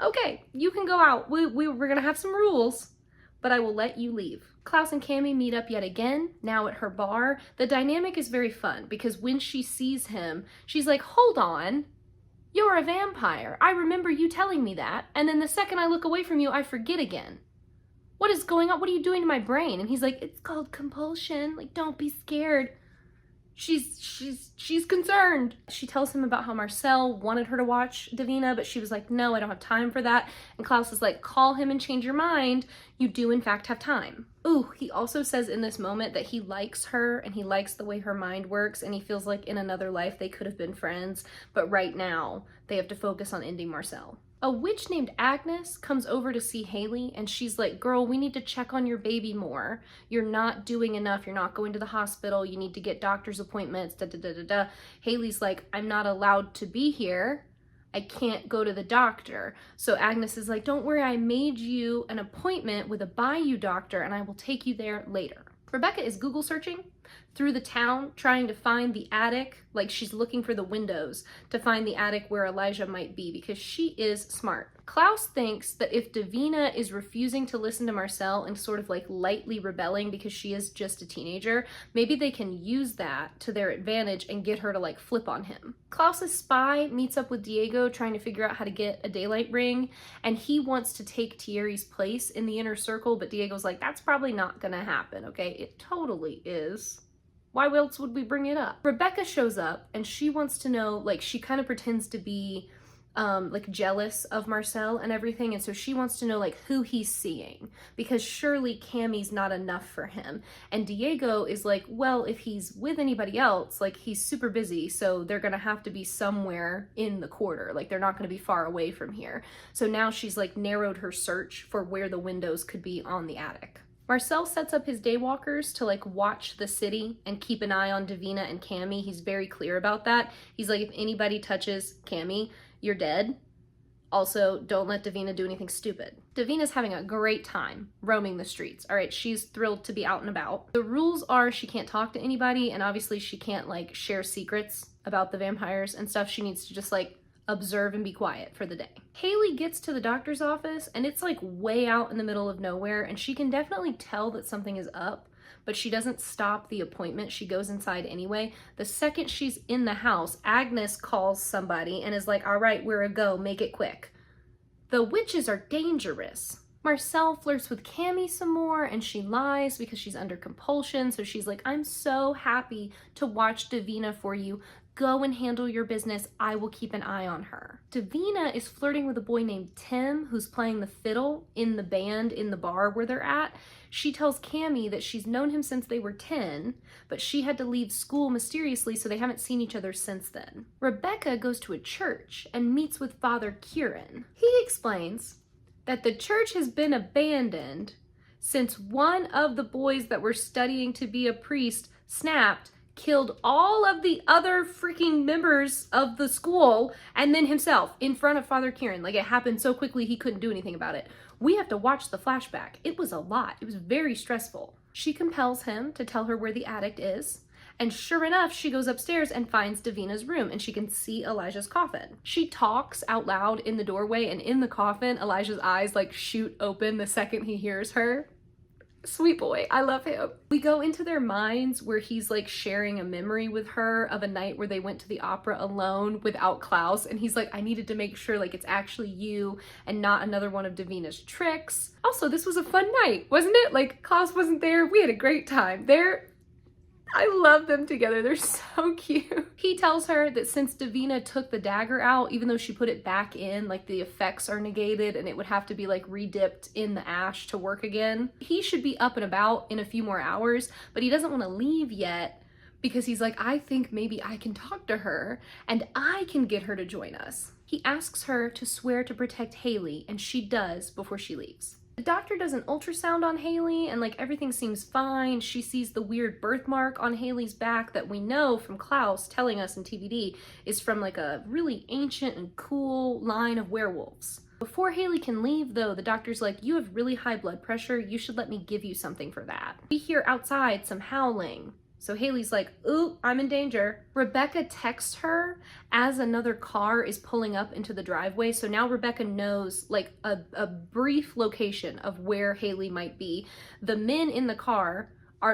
okay, you can go out. We're gonna have some rules, but I will let you leave. Klaus and Cami meet up yet again, now at her bar. The dynamic is very fun because when she sees him, she's like, hold on, you're a vampire. I remember you telling me that. And then the second I look away from you, I forget again. What is going on? What are you doing to my brain? And he's like, it's called compulsion. Like, don't be scared. She's concerned. She tells him about how Marcel wanted her to watch Davina, but she was like, no, I don't have time for that. And Klaus is like, call him and change your mind. You do in fact have time. Ooh, he also says in this moment that he likes her and he likes the way her mind works, and he feels like in another life they could have been friends, but right now they have to focus on ending Marcel. A witch named Agnes comes over to see Hayley, and she's like, girl, we need to check on your baby more. You're not doing enough. You're not going to the hospital. You need to get doctor's appointments, da da da da da. Hayley's like, I'm not allowed to be here. I can't go to the doctor. So Agnes is like, don't worry, I made you an appointment with a Bayou doctor and I will take you there later. Rebekah is Google searching through the town trying to find the attic, like she's looking for the windows to find the attic where Elijah might be because she is smart. Klaus thinks that if Davina is refusing to listen to Marcel and sort of like lightly rebelling because she is just a teenager, maybe they can use that to their advantage and get her to like flip on him. Klaus's spy meets up with Diego trying to figure out how to get a daylight ring, and he wants to take Thierry's place in the inner circle, but Diego's like, that's probably not gonna happen, okay? It totally is. Why else would we bring it up? Rebekah shows up and she wants to know, like, she kind of pretends to be like jealous of Marcel and everything, and so she wants to know like who he's seeing, because surely Cami's not enough for him. And Diego is like, well, if he's with anybody else, like he's super busy, so they're gonna have to be somewhere in the quarter, like they're not gonna be far away from here. So now she's like narrowed her search for where the windows could be on the attic. Marcel sets up his daywalkers to like watch the city and keep an eye on Davina and Cami. He's very clear about that. He's like, if anybody touches Cami, you're dead. Also, don't let Davina do anything stupid. Davina's having a great time roaming the streets. All right, she's thrilled to be out and about. The rules are she can't talk to anybody, and obviously she can't like share secrets about the vampires and stuff. She needs to just like observe and be quiet for the day. Hayley gets to the doctor's office and it's like way out in the middle of nowhere, and she can definitely tell that something is up, but she doesn't stop the appointment. She goes inside anyway. The second she's in the house, Agnes calls somebody and is like, all right, we're a go, make it quick. The witches are dangerous. Marcel flirts with Cami some more and she lies because she's under compulsion. So she's like, I'm so happy to watch Davina for you. Go and handle your business. I will keep an eye on her. Davina is flirting with a boy named Tim who's playing the fiddle in the band in the bar where they're at. She tells Cami that she's known him since they were 10, but she had to leave school mysteriously, so they haven't seen each other since then. Rebekah goes to a church and meets with Father Kieran. He explains that the church has been abandoned since one of the boys that were studying to be a priest snapped, killed all of the other freaking members of the school, and then himself in front of Father Kieran. Like, it happened so quickly he couldn't do anything about it. We have to watch the flashback. It was a lot. It was very stressful. She compels him to tell her where the attic is, and sure enough, she goes upstairs and finds Davina's room, and she can see Elijah's coffin. She talks out loud in the doorway, and in the coffin, Elijah's eyes like shoot open the second he hears her. Sweet boy, I love him. We go into their minds where he's like sharing a memory with her of a night where they went to the opera alone without Klaus, and he's like, I needed to make sure like it's actually you and not another one of Davina's tricks. Also, this was a fun night, wasn't it? Like, Klaus wasn't there, we had a great time. I love them together. They're so cute. He tells her that since Davina took the dagger out, even though she put it back in, like the effects are negated and it would have to be like re-dipped in the ash to work again. He should be up and about in a few more hours, but he doesn't want to leave yet because he's like, I think maybe I can talk to her and I can get her to join us. He asks her to swear to protect Hayley, and she does before she leaves. The doctor does an ultrasound on Hayley, and like everything seems fine. She sees the weird birthmark on Hayley's back that we know from Klaus telling us in TVD is from like a really ancient and cool line of werewolves. Before Hayley can leave though, the doctor's like, you have really high blood pressure, you should let me give you something for that. We hear outside some howling. So Hayley's like, ooh, I'm in danger. Rebekah texts her as another car is pulling up into the driveway. So now Rebekah knows like a brief location of where Hayley might be. The men in the car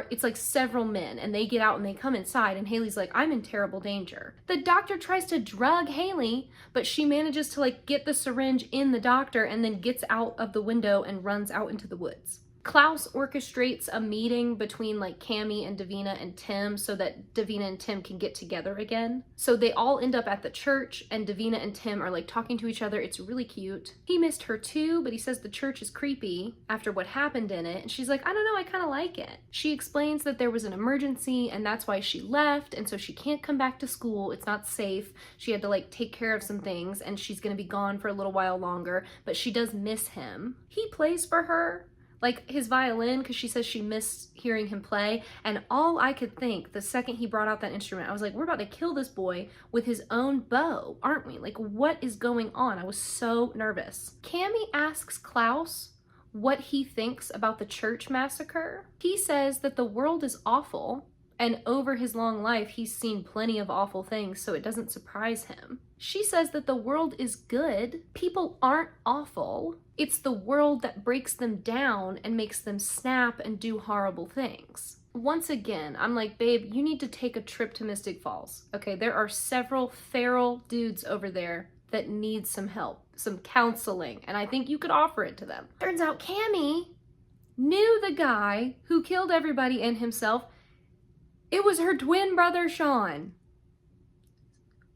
it's like several men, and they get out and they come inside, and Hayley's like, I'm in terrible danger. The doctor tries to drug Hayley, but she manages to like get the syringe in the doctor and then gets out of the window and runs out into the woods. Klaus orchestrates a meeting between like Cami and Davina and Tim so that Davina and Tim can get together again. So they all end up at the church, and Davina and Tim are like talking to each other. It's really cute. He missed her too, but he says the church is creepy after what happened in it. And she's like, I don't know, I kind of like it. She explains that there was an emergency and that's why she left. And so she can't come back to school. It's not safe. She had to like take care of some things, and she's going to be gone for a little while longer, but she does miss him. He plays for her, like his violin, because she says she missed hearing him play. And all I could think the second he brought out that instrument, I was like, we're about to kill this boy with his own bow, aren't we? Like, what is going on? I was so nervous. Cami asks Klaus what he thinks about the church massacre. He says that the world is awful, and over his long life, he's seen plenty of awful things, so it doesn't surprise him. She says that the world is good. People aren't awful. It's the world that breaks them down and makes them snap and do horrible things. Once again, I'm like, babe, you need to take a trip to Mystic Falls. Okay, there are several feral dudes over there that need some help, some counseling, and I think you could offer it to them. Turns out Cami knew the guy who killed everybody and himself. It was her twin brother, Sean.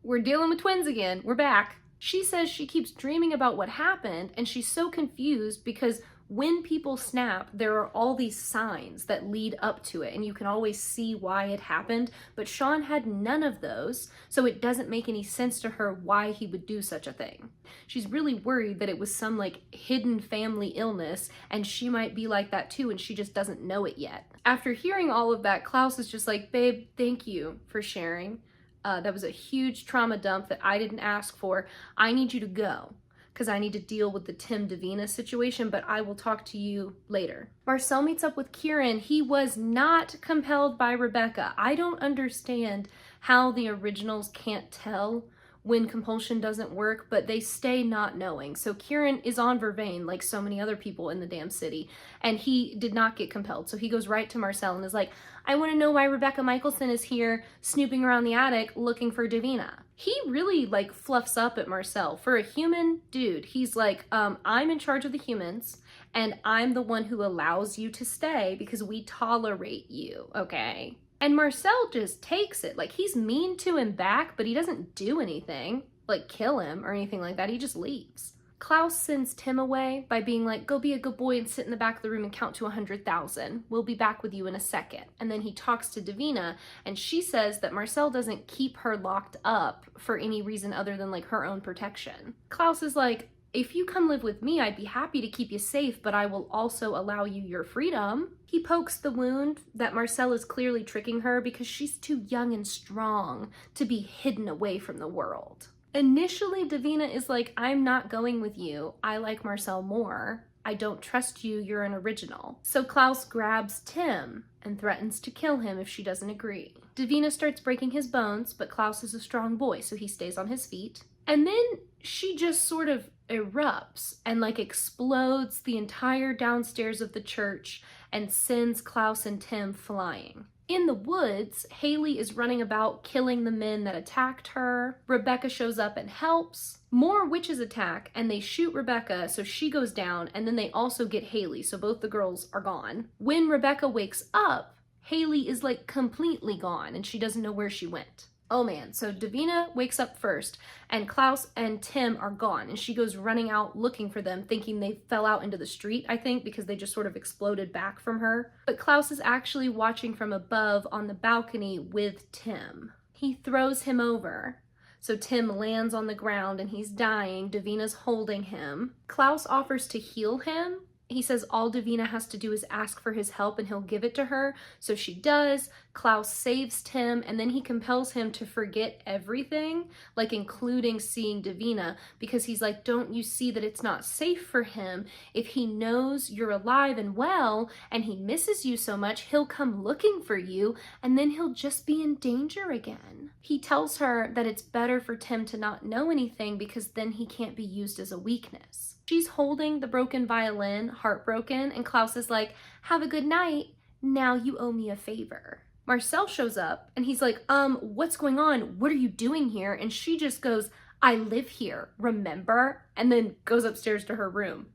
We're dealing with twins again. We're back. She says she keeps dreaming about what happened, and she's so confused because when people snap, there are all these signs that lead up to it, and you can always see why it happened, but Sean had none of those, so it doesn't make any sense to her why he would do such a thing. She's really worried that it was some like hidden family illness, and she might be like that too, and she just doesn't know it yet. After hearing all of that, Klaus is just like, babe, thank you for sharing. That was a huge trauma dump that I didn't ask for. I need you to go because I need to deal with the Tim Davina situation, but I will talk to you later. Marcel meets up with Kieran. He was not compelled by Rebekah. I don't understand how the originals can't tell when compulsion doesn't work, but they stay not knowing. So Kieran is on Vervain like so many other people in the damn city, and he did not get compelled. So he goes right to Marcel and is like, I want to know why Rebekah Michelson is here snooping around the attic looking for Davina. He really like fluffs up at Marcel. For a human dude, he's like, I'm in charge of the humans, and I'm the one who allows you to stay because we tolerate you, okay? And Marcel just takes it. Like, he's mean to him back, but he doesn't do anything, like kill him or anything like that. He just leaves. Klaus sends Tim away by being like, go be a good boy and sit in the back of the room and count to 100,000. We'll be back with you in a second. And then he talks to Davina, and she says that Marcel doesn't keep her locked up for any reason other than like her own protection. Klaus is like, if you come live with me, I'd be happy to keep you safe, but I will also allow you your freedom. He pokes the wound that Marcel is clearly tricking her because she's too young and strong to be hidden away from the world. Initially, Davina is like, I'm not going with you. I like Marcel more. I don't trust you. You're an original. So Klaus grabs Tim and threatens to kill him if she doesn't agree. Davina starts breaking his bones, but Klaus is a strong boy, so he stays on his feet. And then she just sort of erupts and like explodes the entire downstairs of the church and sends Klaus and Tim flying. In the woods, Hayley is running about killing the men that attacked her. Rebekah shows up and helps. More witches attack and they shoot Rebekah, so she goes down, and then they also get Hayley, so both the girls are gone. When Rebekah wakes up, Hayley is like completely gone and she doesn't know where she went. Oh man, so Davina wakes up first and Klaus and Tim are gone and she goes running out looking for them, thinking they fell out into the street, I think, because they just sort of exploded back from her. But Klaus is actually watching from above on the balcony with Tim. He throws him over. So Tim lands on the ground and he's dying. Davina's holding him. Klaus offers to heal him. He says all Davina has to do is ask for his help and he'll give it to her. So she does. Klaus saves Tim and then he compels him to forget everything, like including seeing Davina, because he's like, don't you see that it's not safe for him? If he knows you're alive and well and he misses you so much, he'll come looking for you and then he'll just be in danger again. He tells her that it's better for Tim to not know anything because then he can't be used as a weakness. She's holding the broken violin, heartbroken, and Klaus is like, have a good night. Now you owe me a favor. Marcel shows up and he's like, what's going on? What are you doing here? And she just goes, I live here, remember? And then goes upstairs to her room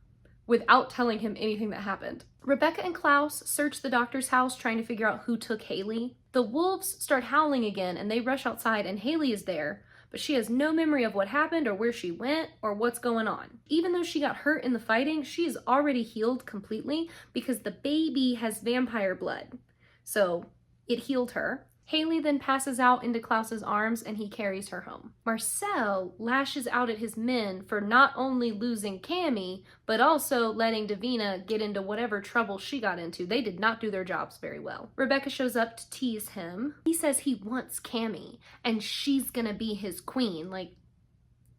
without telling him anything that happened. Rebekah and Klaus search the doctor's house trying to figure out who took Hayley. The wolves start howling again and they rush outside and Hayley is there, but she has no memory of what happened or where she went or what's going on. Even though she got hurt in the fighting, she is already healed completely because the baby has vampire blood. So it healed her. Hayley then passes out into Klaus's arms and he carries her home. Marcel lashes out at his men for not only losing Cami, but also letting Davina get into whatever trouble she got into. They did not do their jobs very well. Rebekah shows up to tease him. He says he wants Cami and she's gonna be his queen. Like,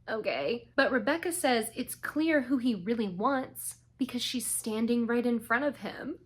okay. But Rebekah says it's clear who he really wants because she's standing right in front of him.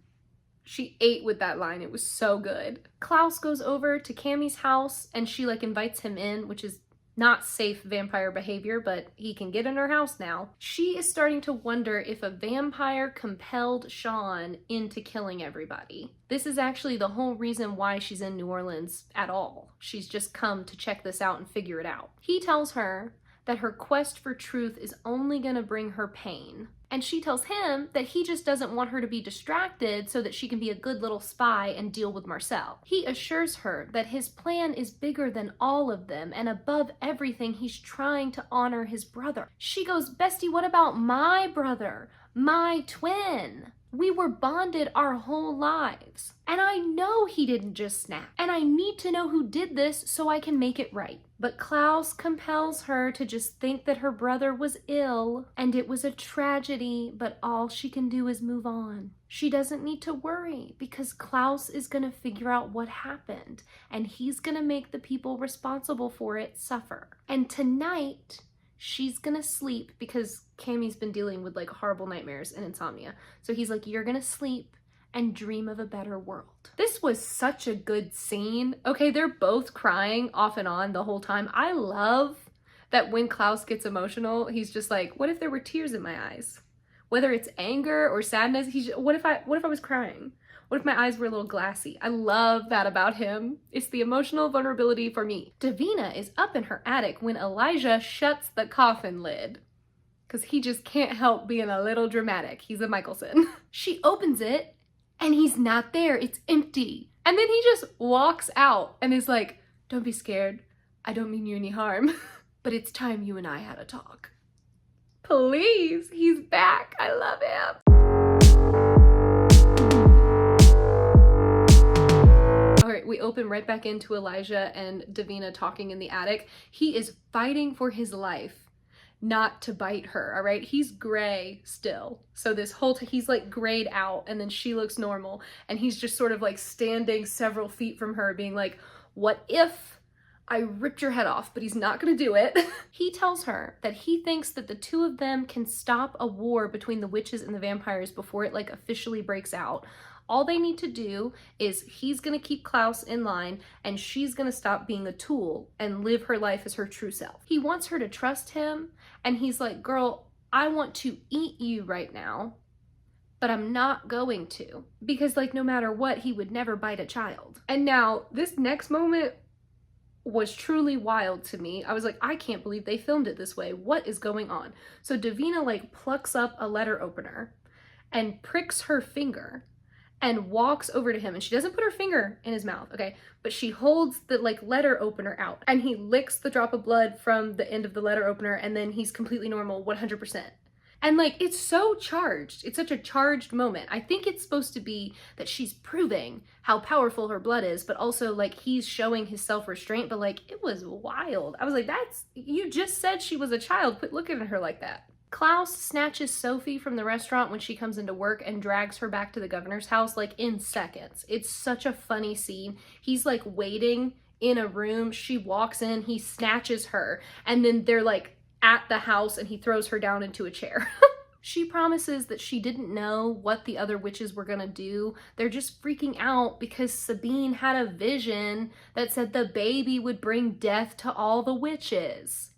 She ate with that line. It was so good. Klaus goes over to Cami's house and she like invites him in, which is not safe vampire behavior, but he can get in her house now. She is starting to wonder if a vampire compelled Sean into killing everybody. This is actually the whole reason why she's in New Orleans at all. She's just come to check this out and figure it out. He tells her that her quest for truth is only gonna bring her pain. And she tells him that he just doesn't want her to be distracted so that she can be a good little spy and deal with Marcel. He assures her that his plan is bigger than all of them, and above everything, he's trying to honor his brother. She goes, Bestie, what about my brother? My twin? We were bonded our whole lives. And I know he didn't just snap. And I need to know who did this so I can make it right. But Klaus compels her to just think that her brother was ill and it was a tragedy, but all she can do is move on. She doesn't need to worry because Klaus is gonna figure out what happened and he's gonna make the people responsible for it suffer. And tonight, she's gonna sleep because Cami's been dealing with like horrible nightmares and insomnia. So he's like, you're gonna sleep and dream of a better world. This was such a good scene. Okay, they're both crying off and on the whole time. I love that when Klaus gets emotional, he's just like, what if there were tears in my eyes? Whether it's anger or sadness, what if I was crying? What if my eyes were a little glassy? I love that about him. It's the emotional vulnerability for me. Davina is up in her attic when Elijah shuts the coffin lid, because he just can't help being a little dramatic. He's a Michelson. She opens it and he's not there. It's empty. And then he just walks out and is like, don't be scared. I don't mean you any harm, but it's time you and I had a talk. Please, he's back. I love him. We open right back into Elijah and Davina talking in the attic. He is fighting for his life not to bite her, all right? He's gray still. So this whole he's like grayed out and then she looks normal and he's just sort of like standing several feet from her being like, what if I ripped your head off? But he's not gonna do it. He tells her that he thinks that the two of them can stop a war between the witches and the vampires before it like officially breaks out. All they need to do is he's gonna keep Klaus in line and she's gonna stop being a tool and live her life as her true self. He wants her to trust him and he's like, girl, I want to eat you right now, but I'm not going to. Because like no matter what, he would never bite a child. And now this next moment was truly wild to me. I was like, I can't believe they filmed it this way. What is going on? So Davina like plucks up a letter opener and pricks her finger. and walks over to him, and she doesn't put her finger in his mouth, okay? But she holds the like letter opener out, and he licks the drop of blood from the end of the letter opener, and then he's completely normal 100%. And like, it's so charged. It's such a charged moment. I think it's supposed to be that she's proving how powerful her blood is, but also like he's showing his self-restraint, but like, it was wild. I was like, you just said she was a child. Quit looking at her like that. Klaus snatches Sophie from the restaurant when she comes into work and drags her back to the governor's house like in seconds. It's such a funny scene. He's like waiting in a room. She walks in, he snatches her, and then they're like at the house and he throws her down into a chair. She promises that she didn't know what the other witches were gonna do. They're just freaking out because Sabine had a vision that said the baby would bring death to all the witches.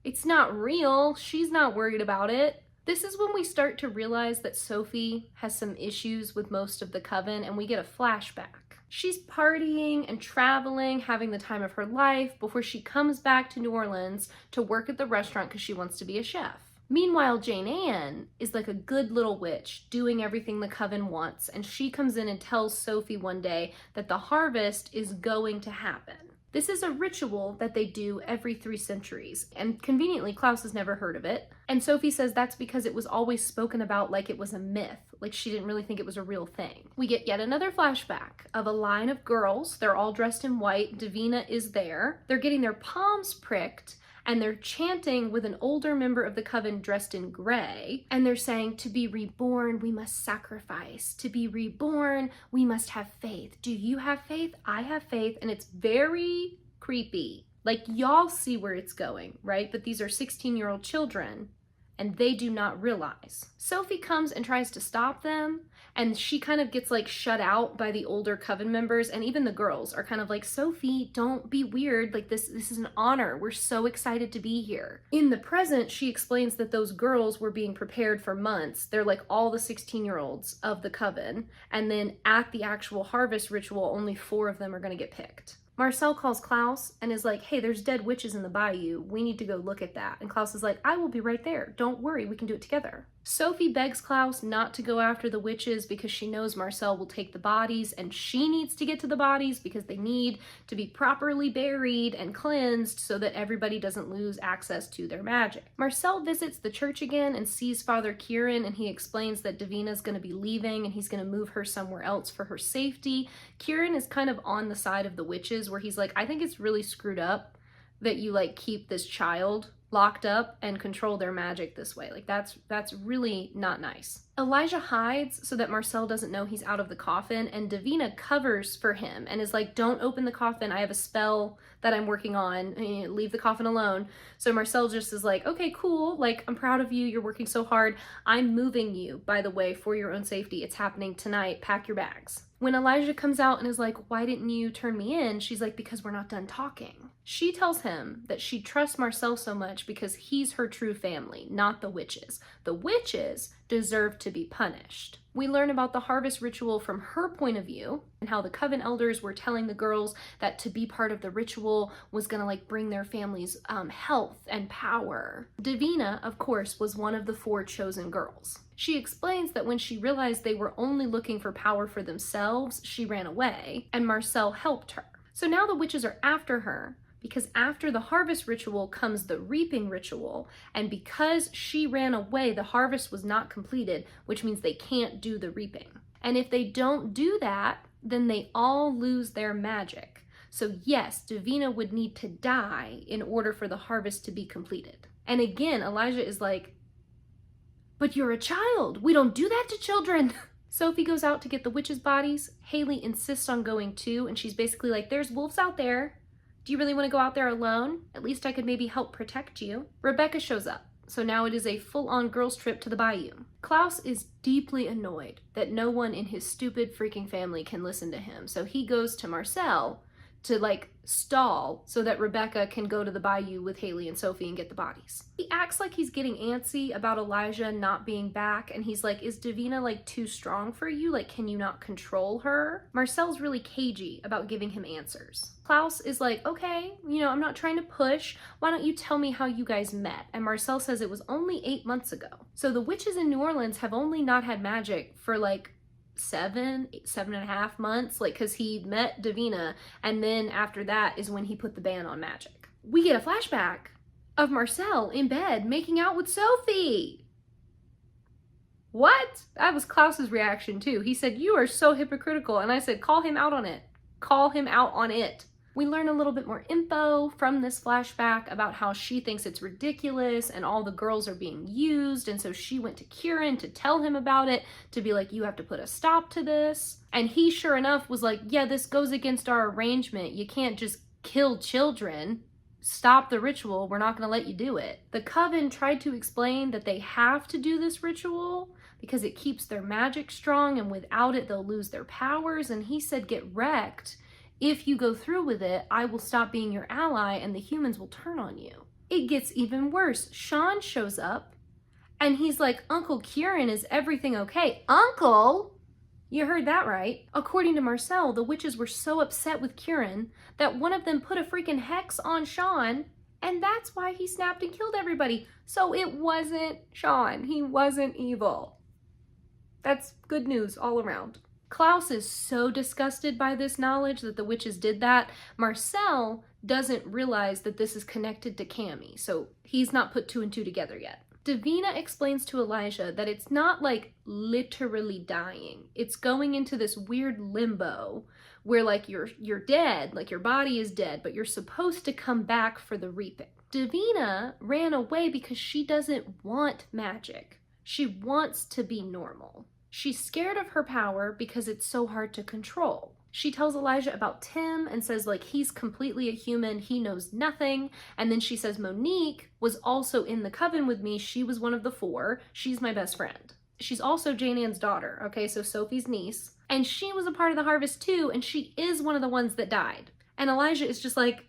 It's not real. She's not worried about it. This is when we start to realize that Sophie has some issues with most of the coven, and we get a flashback. She's partying and traveling, having the time of her life before she comes back to New Orleans to work at the restaurant because she wants to be a chef. Meanwhile, Jane Ann is like a good little witch doing everything the coven wants, and she comes in and tells Sophie one day that the harvest is going to happen. This is a ritual that they do every 3 centuries, and conveniently Klaus has never heard of it. And Sophie says that's because it was always spoken about like it was a myth, like she didn't really think it was a real thing. We get yet another flashback of a line of girls. They're all dressed in white. Davina is there. They're getting their palms pricked, and they're chanting with an older member of the coven dressed in gray, and they're saying, to be reborn, we must sacrifice. To be reborn, we must have faith. Do you have faith? I have faith. And it's very creepy. Like, y'all see where it's going, right? But these are 16-year-old children, and they do not realize. Sophie comes and tries to stop them, and she kind of gets like shut out by the older coven members, and even the girls are kind of like, Sophie, don't be weird, like this is an honor, we're so excited to be here. In the present, she explains that those girls were being prepared for months. They're like all the 16-year-olds of the coven, and then at the actual harvest ritual, only 4 of them are going to get picked. Marcel calls Klaus and is like, hey, there's dead witches in the bayou. We need to go look at that. And Klaus is like, I will be right there. Don't worry, we can do it together. Sophie begs Klaus not to go after the witches because she knows Marcel will take the bodies, and she needs to get to the bodies because they need to be properly buried and cleansed so that everybody doesn't lose access to their magic. Marcel visits the church again and sees Father Kieran, and he explains that Davina's going to be leaving and he's going to move her somewhere else for her safety. Kieran is kind of on the side of the witches, where he's like, I think it's really screwed up that you like keep this child locked up and control their magic this way. Like that's really not nice. Elijah hides so that Marcel doesn't know he's out of the coffin, and Davina covers for him and is like, don't open the coffin, I have a spell that I'm working on, leave the coffin alone. So Marcel just is like, okay, cool, like I'm proud of you, you're working so hard, I'm moving you, by the way, for your own safety. It's happening tonight, pack your bags. When Elijah comes out and is like, why didn't you turn me in? She's like, because we're not done talking. She tells him that she trusts Marcel so much because he's her true family, not the witches. The witches deserve to be punished. We learn about the harvest ritual from her point of view, and how the coven elders were telling the girls that to be part of the ritual was gonna like bring their families health and power. Davina, of course, was one of the 4 chosen girls. She explains that when she realized they were only looking for power for themselves, she ran away, and Marcel helped her. So now the witches are after her, because after the harvest ritual comes the reaping ritual, and because she ran away, the harvest was not completed, which means they can't do the reaping. And if they don't do that, then they all lose their magic. So yes, Davina would need to die in order for the harvest to be completed. And again, Elijah is like, but you're a child. We don't do that to children. Sophie goes out to get the witches' bodies. Hayley insists on going too, and she's basically like, there's wolves out there. Do you really want to go out there alone? At least I could maybe help protect you. Rebekah shows up, so now it is a full-on girls' trip to the bayou. Klaus is deeply annoyed that no one in his stupid freaking family can listen to him, so he goes to Marcel to like stall so that Rebekah can go to the bayou with Hayley and Sophie and get the bodies. He acts like he's getting antsy about Elijah not being back, and he's like, is Davina like too strong for you? Like, can you not control her? Marcel's really cagey about giving him answers. Klaus is like, okay, I'm not trying to push. Why don't you tell me how you guys met? And Marcel says it was only 8 months ago. So the witches in New Orleans have only not had magic for like seven and a half months, like, because he met Davina, and then after that is when he put the ban on magic. We get a flashback of Marcel in bed making out with Sophie. What? That was Klaus's reaction too. He said, "You are so hypocritical," and I said, "Call him out on it. Call him out on it." We learn a little bit more info from this flashback about how she thinks it's ridiculous and all the girls are being used, and so she went to Kieran to tell him about it, to be like, "You have to put a stop to this." And he, sure enough, was like, "Yeah, this goes against our arrangement. You can't just kill children. Stop the ritual. We're not going to let you do it." The coven tried to explain that they have to do this ritual because it keeps their magic strong, and without it, they'll lose their powers. And he said, "Get wrecked. If you go through with it, I will stop being your ally and the humans will turn on you." It gets even worse. Sean shows up and he's like, "Uncle Kieran, is everything okay?" Uncle? You heard that right. According to Marcel, the witches were so upset with Kieran that one of them put a freaking hex on Sean, and that's why he snapped and killed everybody. So it wasn't Sean. He wasn't evil. That's good news all around. Klaus is so disgusted by this knowledge that the witches did that. Marcel doesn't realize that this is connected to Cami, so he's not put 2 and 2 together yet. Davina explains to Elijah that it's not like literally dying. It's going into this weird limbo where like you're dead, like your body is dead, but you're supposed to come back for the reaping. Davina ran away because she doesn't want magic. She wants to be normal. She's scared of her power because it's so hard to control. She tells Elijah about Tim and says like he's completely a human, he knows nothing. And then she says Monique was also in the coven with me. She was one of the 4. She's my best friend. She's also Jane Ann's daughter, okay, so Sophie's niece. And she was a part of the harvest too, and she is one of the ones that died. And Elijah is just like,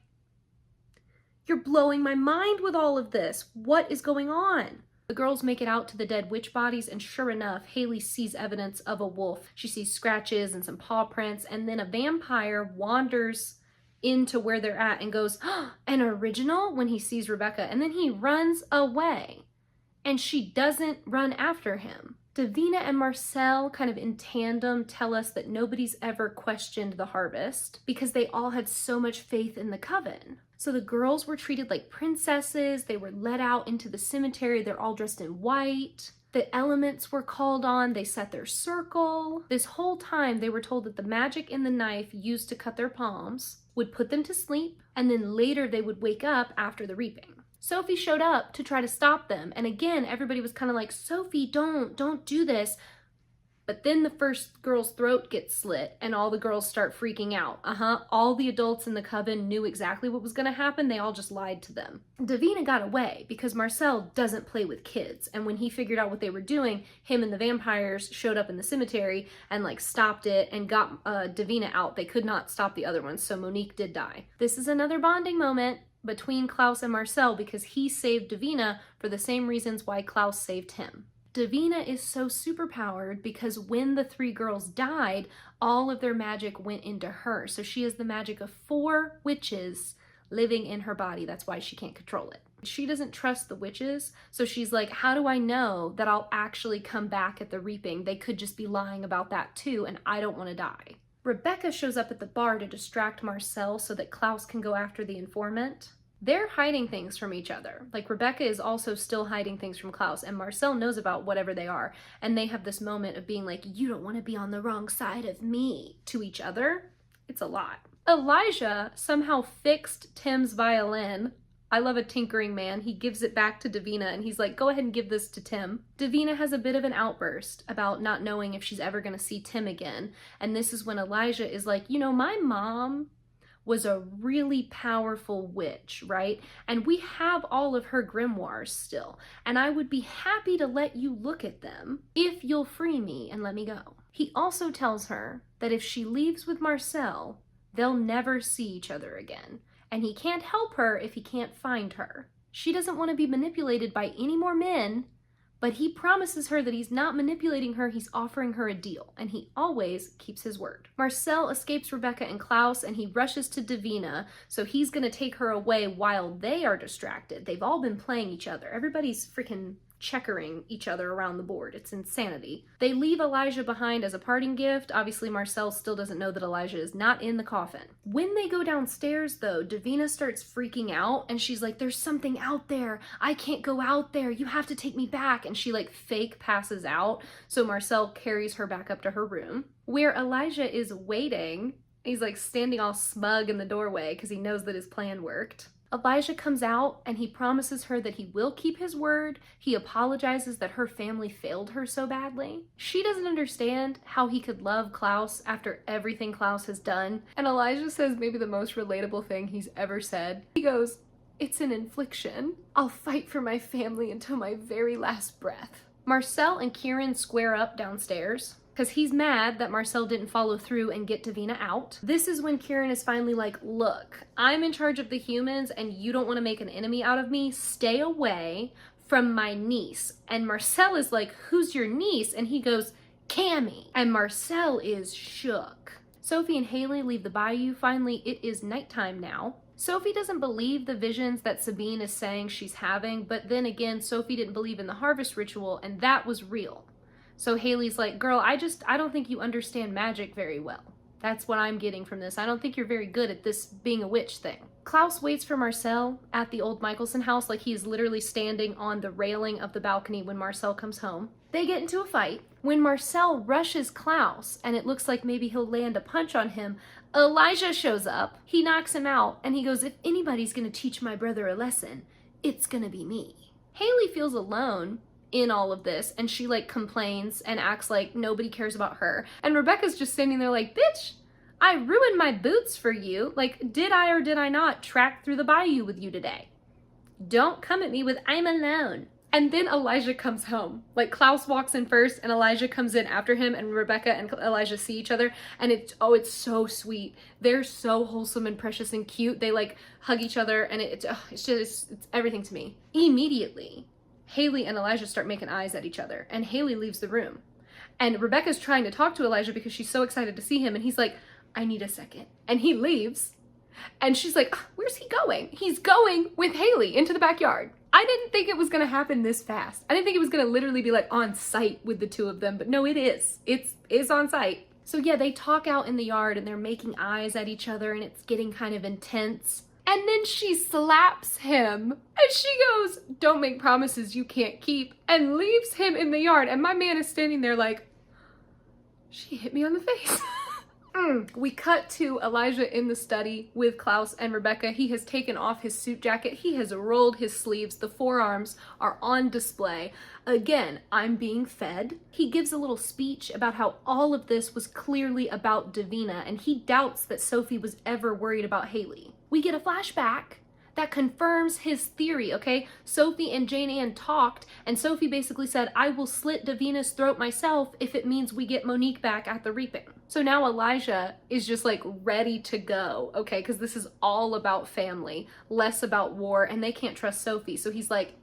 "You're blowing my mind with all of this. What is going on?" The girls make it out to the dead witch bodies, and sure enough, Hayley sees evidence of a wolf. She sees scratches and some paw prints, and then a vampire wanders into where they're at and goes, "Oh, an original," when he sees Rebekah, and then he runs away, and she doesn't run after him. Davina and Marcel kind of in tandem tell us that nobody's ever questioned the harvest because they all had so much faith in the coven. So the girls were treated like princesses. They were led out into the cemetery. They're all dressed in white. The elements were called on. They set their circle. This whole time they were told that the magic in the knife used to cut their palms would put them to sleep, and then later they would wake up after the reaping. Sophie showed up to try to stop them, and again everybody was kind of like, "Sophie, don't do this." But then the first girl's throat gets slit and all the girls start freaking out. All the adults in the coven knew exactly what was going to happen. They all just lied to them. Davina got away because Marcel doesn't play with kids. And when he figured out what they were doing, him and the vampires showed up in the cemetery and like stopped it and got Davina out. They could not stop the other ones. So Monique did die. This is another bonding moment between Klaus and Marcel because he saved Davina for the same reasons why Klaus saved him. Davina is so superpowered because when the 3 girls died, all of their magic went into her. So she has the magic of 4 witches living in her body. That's why she can't control it. She doesn't trust the witches. So she's like, "How do I know that I'll actually come back at the reaping? They could just be lying about that too, and I don't want to die." Rebekah shows up at the bar to distract Marcel so that Klaus can go after the informant. They're hiding things from each other. Like Rebekah is also still hiding things from Klaus, and Marcel knows about whatever they are. And they have this moment of being like, "You don't want to be on the wrong side of me," to each other. It's a lot. Elijah somehow fixed Tim's violin. I love a tinkering man. He gives it back to Davina and he's like, "Go ahead and give this to Tim." Davina has a bit of an outburst about not knowing if she's ever going to see Tim again. And this is when Elijah is like, "You know, my mom was a really powerful witch, right? And we have all of her grimoires still. And I would be happy to let you look at them if you'll free me and let me go." He also tells her that if she leaves with Marcel, they'll never see each other again. And he can't help her if he can't find her. She doesn't want to be manipulated by any more men, but he promises her that he's not manipulating her, he's offering her a deal, and he always keeps his word. Marcel escapes Rebekah and Klaus, and he rushes to Davina, so he's gonna take her away while they are distracted. They've all been playing each other. Everybody's freaking checkering each other around the board. It's insanity. They leave Elijah behind as a parting gift. Obviously, Marcel still doesn't know that Elijah is not in the coffin. When they go downstairs, though, Davina starts freaking out, and she's like, there's something out there. I can't go out there. You have to take me back. And she like fake passes out. So Marcel carries her back up to her room, where Elijah is waiting. He's like standing all smug in the doorway because he knows that his plan worked. Elijah comes out and he promises her that he will keep his word. He apologizes that her family failed her so badly. She doesn't understand how he could love Klaus after everything Klaus has done. And Elijah says maybe the most relatable thing he's ever said. He goes, "It's an infliction. I'll fight for my family until my very last breath." Marcel and Kieran square up downstairs because he's mad that Marcel didn't follow through and get Davina out. This is when Kieran is finally like, look, I'm in charge of the humans and you don't want to make an enemy out of me. Stay away from my niece. And Marcel is like, who's your niece? And he goes, Cami. And Marcel is shook. Sophie and Hayley leave the bayou. Finally, it is nighttime now. Sophie doesn't believe the visions that Sabine is saying she's having, but then again, Sophie didn't believe in the harvest ritual, and that was real. So Hayley's like, girl, I don't think you understand magic very well. That's what I'm getting from this. I don't think you're very good at this being a witch thing. Klaus waits for Marcel at the old Michelson house, like he is literally standing on the railing of the balcony when Marcel comes home. They get into a fight. When Marcel rushes Klaus, and it looks like maybe he'll land a punch on him, Elijah shows up. He knocks him out, and he goes, if anybody's gonna teach my brother a lesson, it's gonna be me. Hayley feels alone in all of this, and she like complains and acts like nobody cares about her. And Rebekah's just standing there like, bitch, I ruined my boots for you. Like, did I or did I not track through the bayou with you today? Don't come at me with I'm alone. And then Elijah comes home. Like, Klaus walks in first and Elijah comes in after him, and Rebekah and Elijah see each other, and it's so sweet. They're so wholesome and precious and cute. They like hug each other, and it's everything to me. Immediately, Hayley and Elijah start making eyes at each other, and Hayley leaves the room. And Rebekah's trying to talk to Elijah because she's so excited to see him, and he's like, I need a second. And he leaves, and she's like, where's he going? He's going with Hayley into the backyard. I didn't think it was gonna happen this fast. I didn't think it was gonna literally be like on site with the two of them, but no, it is. It's on site. So yeah, they talk out in the yard and they're making eyes at each other, and it's getting kind of intense. And then she slaps him and she goes, don't make promises you can't keep, and leaves him in the yard. And my man is standing there like, she hit me on the face. We cut to Elijah in the study with Klaus and Rebekah. He has taken off his suit jacket. He has rolled his sleeves. The forearms are on display. Again, I'm being fed. He gives a little speech about how all of this was clearly about Davina, and he doubts that Sophie was ever worried about Hayley. We get a flashback that confirms his theory, okay? Sophie and Jane Ann talked, and Sophie basically said, I will slit Davina's throat myself if it means we get Monique back at the reaping. So now Elijah is just like ready to go, okay? Because this is all about family, less about war, and they can't trust Sophie. So he's like,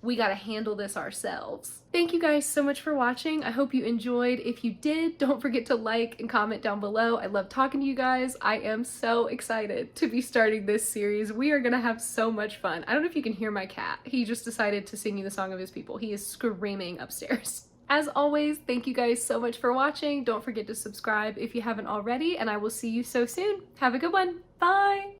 we gotta handle this ourselves. Thank you guys so much for watching. I hope you enjoyed. If you did, don't forget to like and comment down below. I love talking to you guys. I am so excited to be starting this series. We are gonna have so much fun. I don't know if you can hear my cat. He just decided to sing you the song of his people. He is screaming upstairs. As always, thank you guys so much for watching. Don't forget to subscribe if you haven't already, and I will see you so soon. Have a good one. Bye.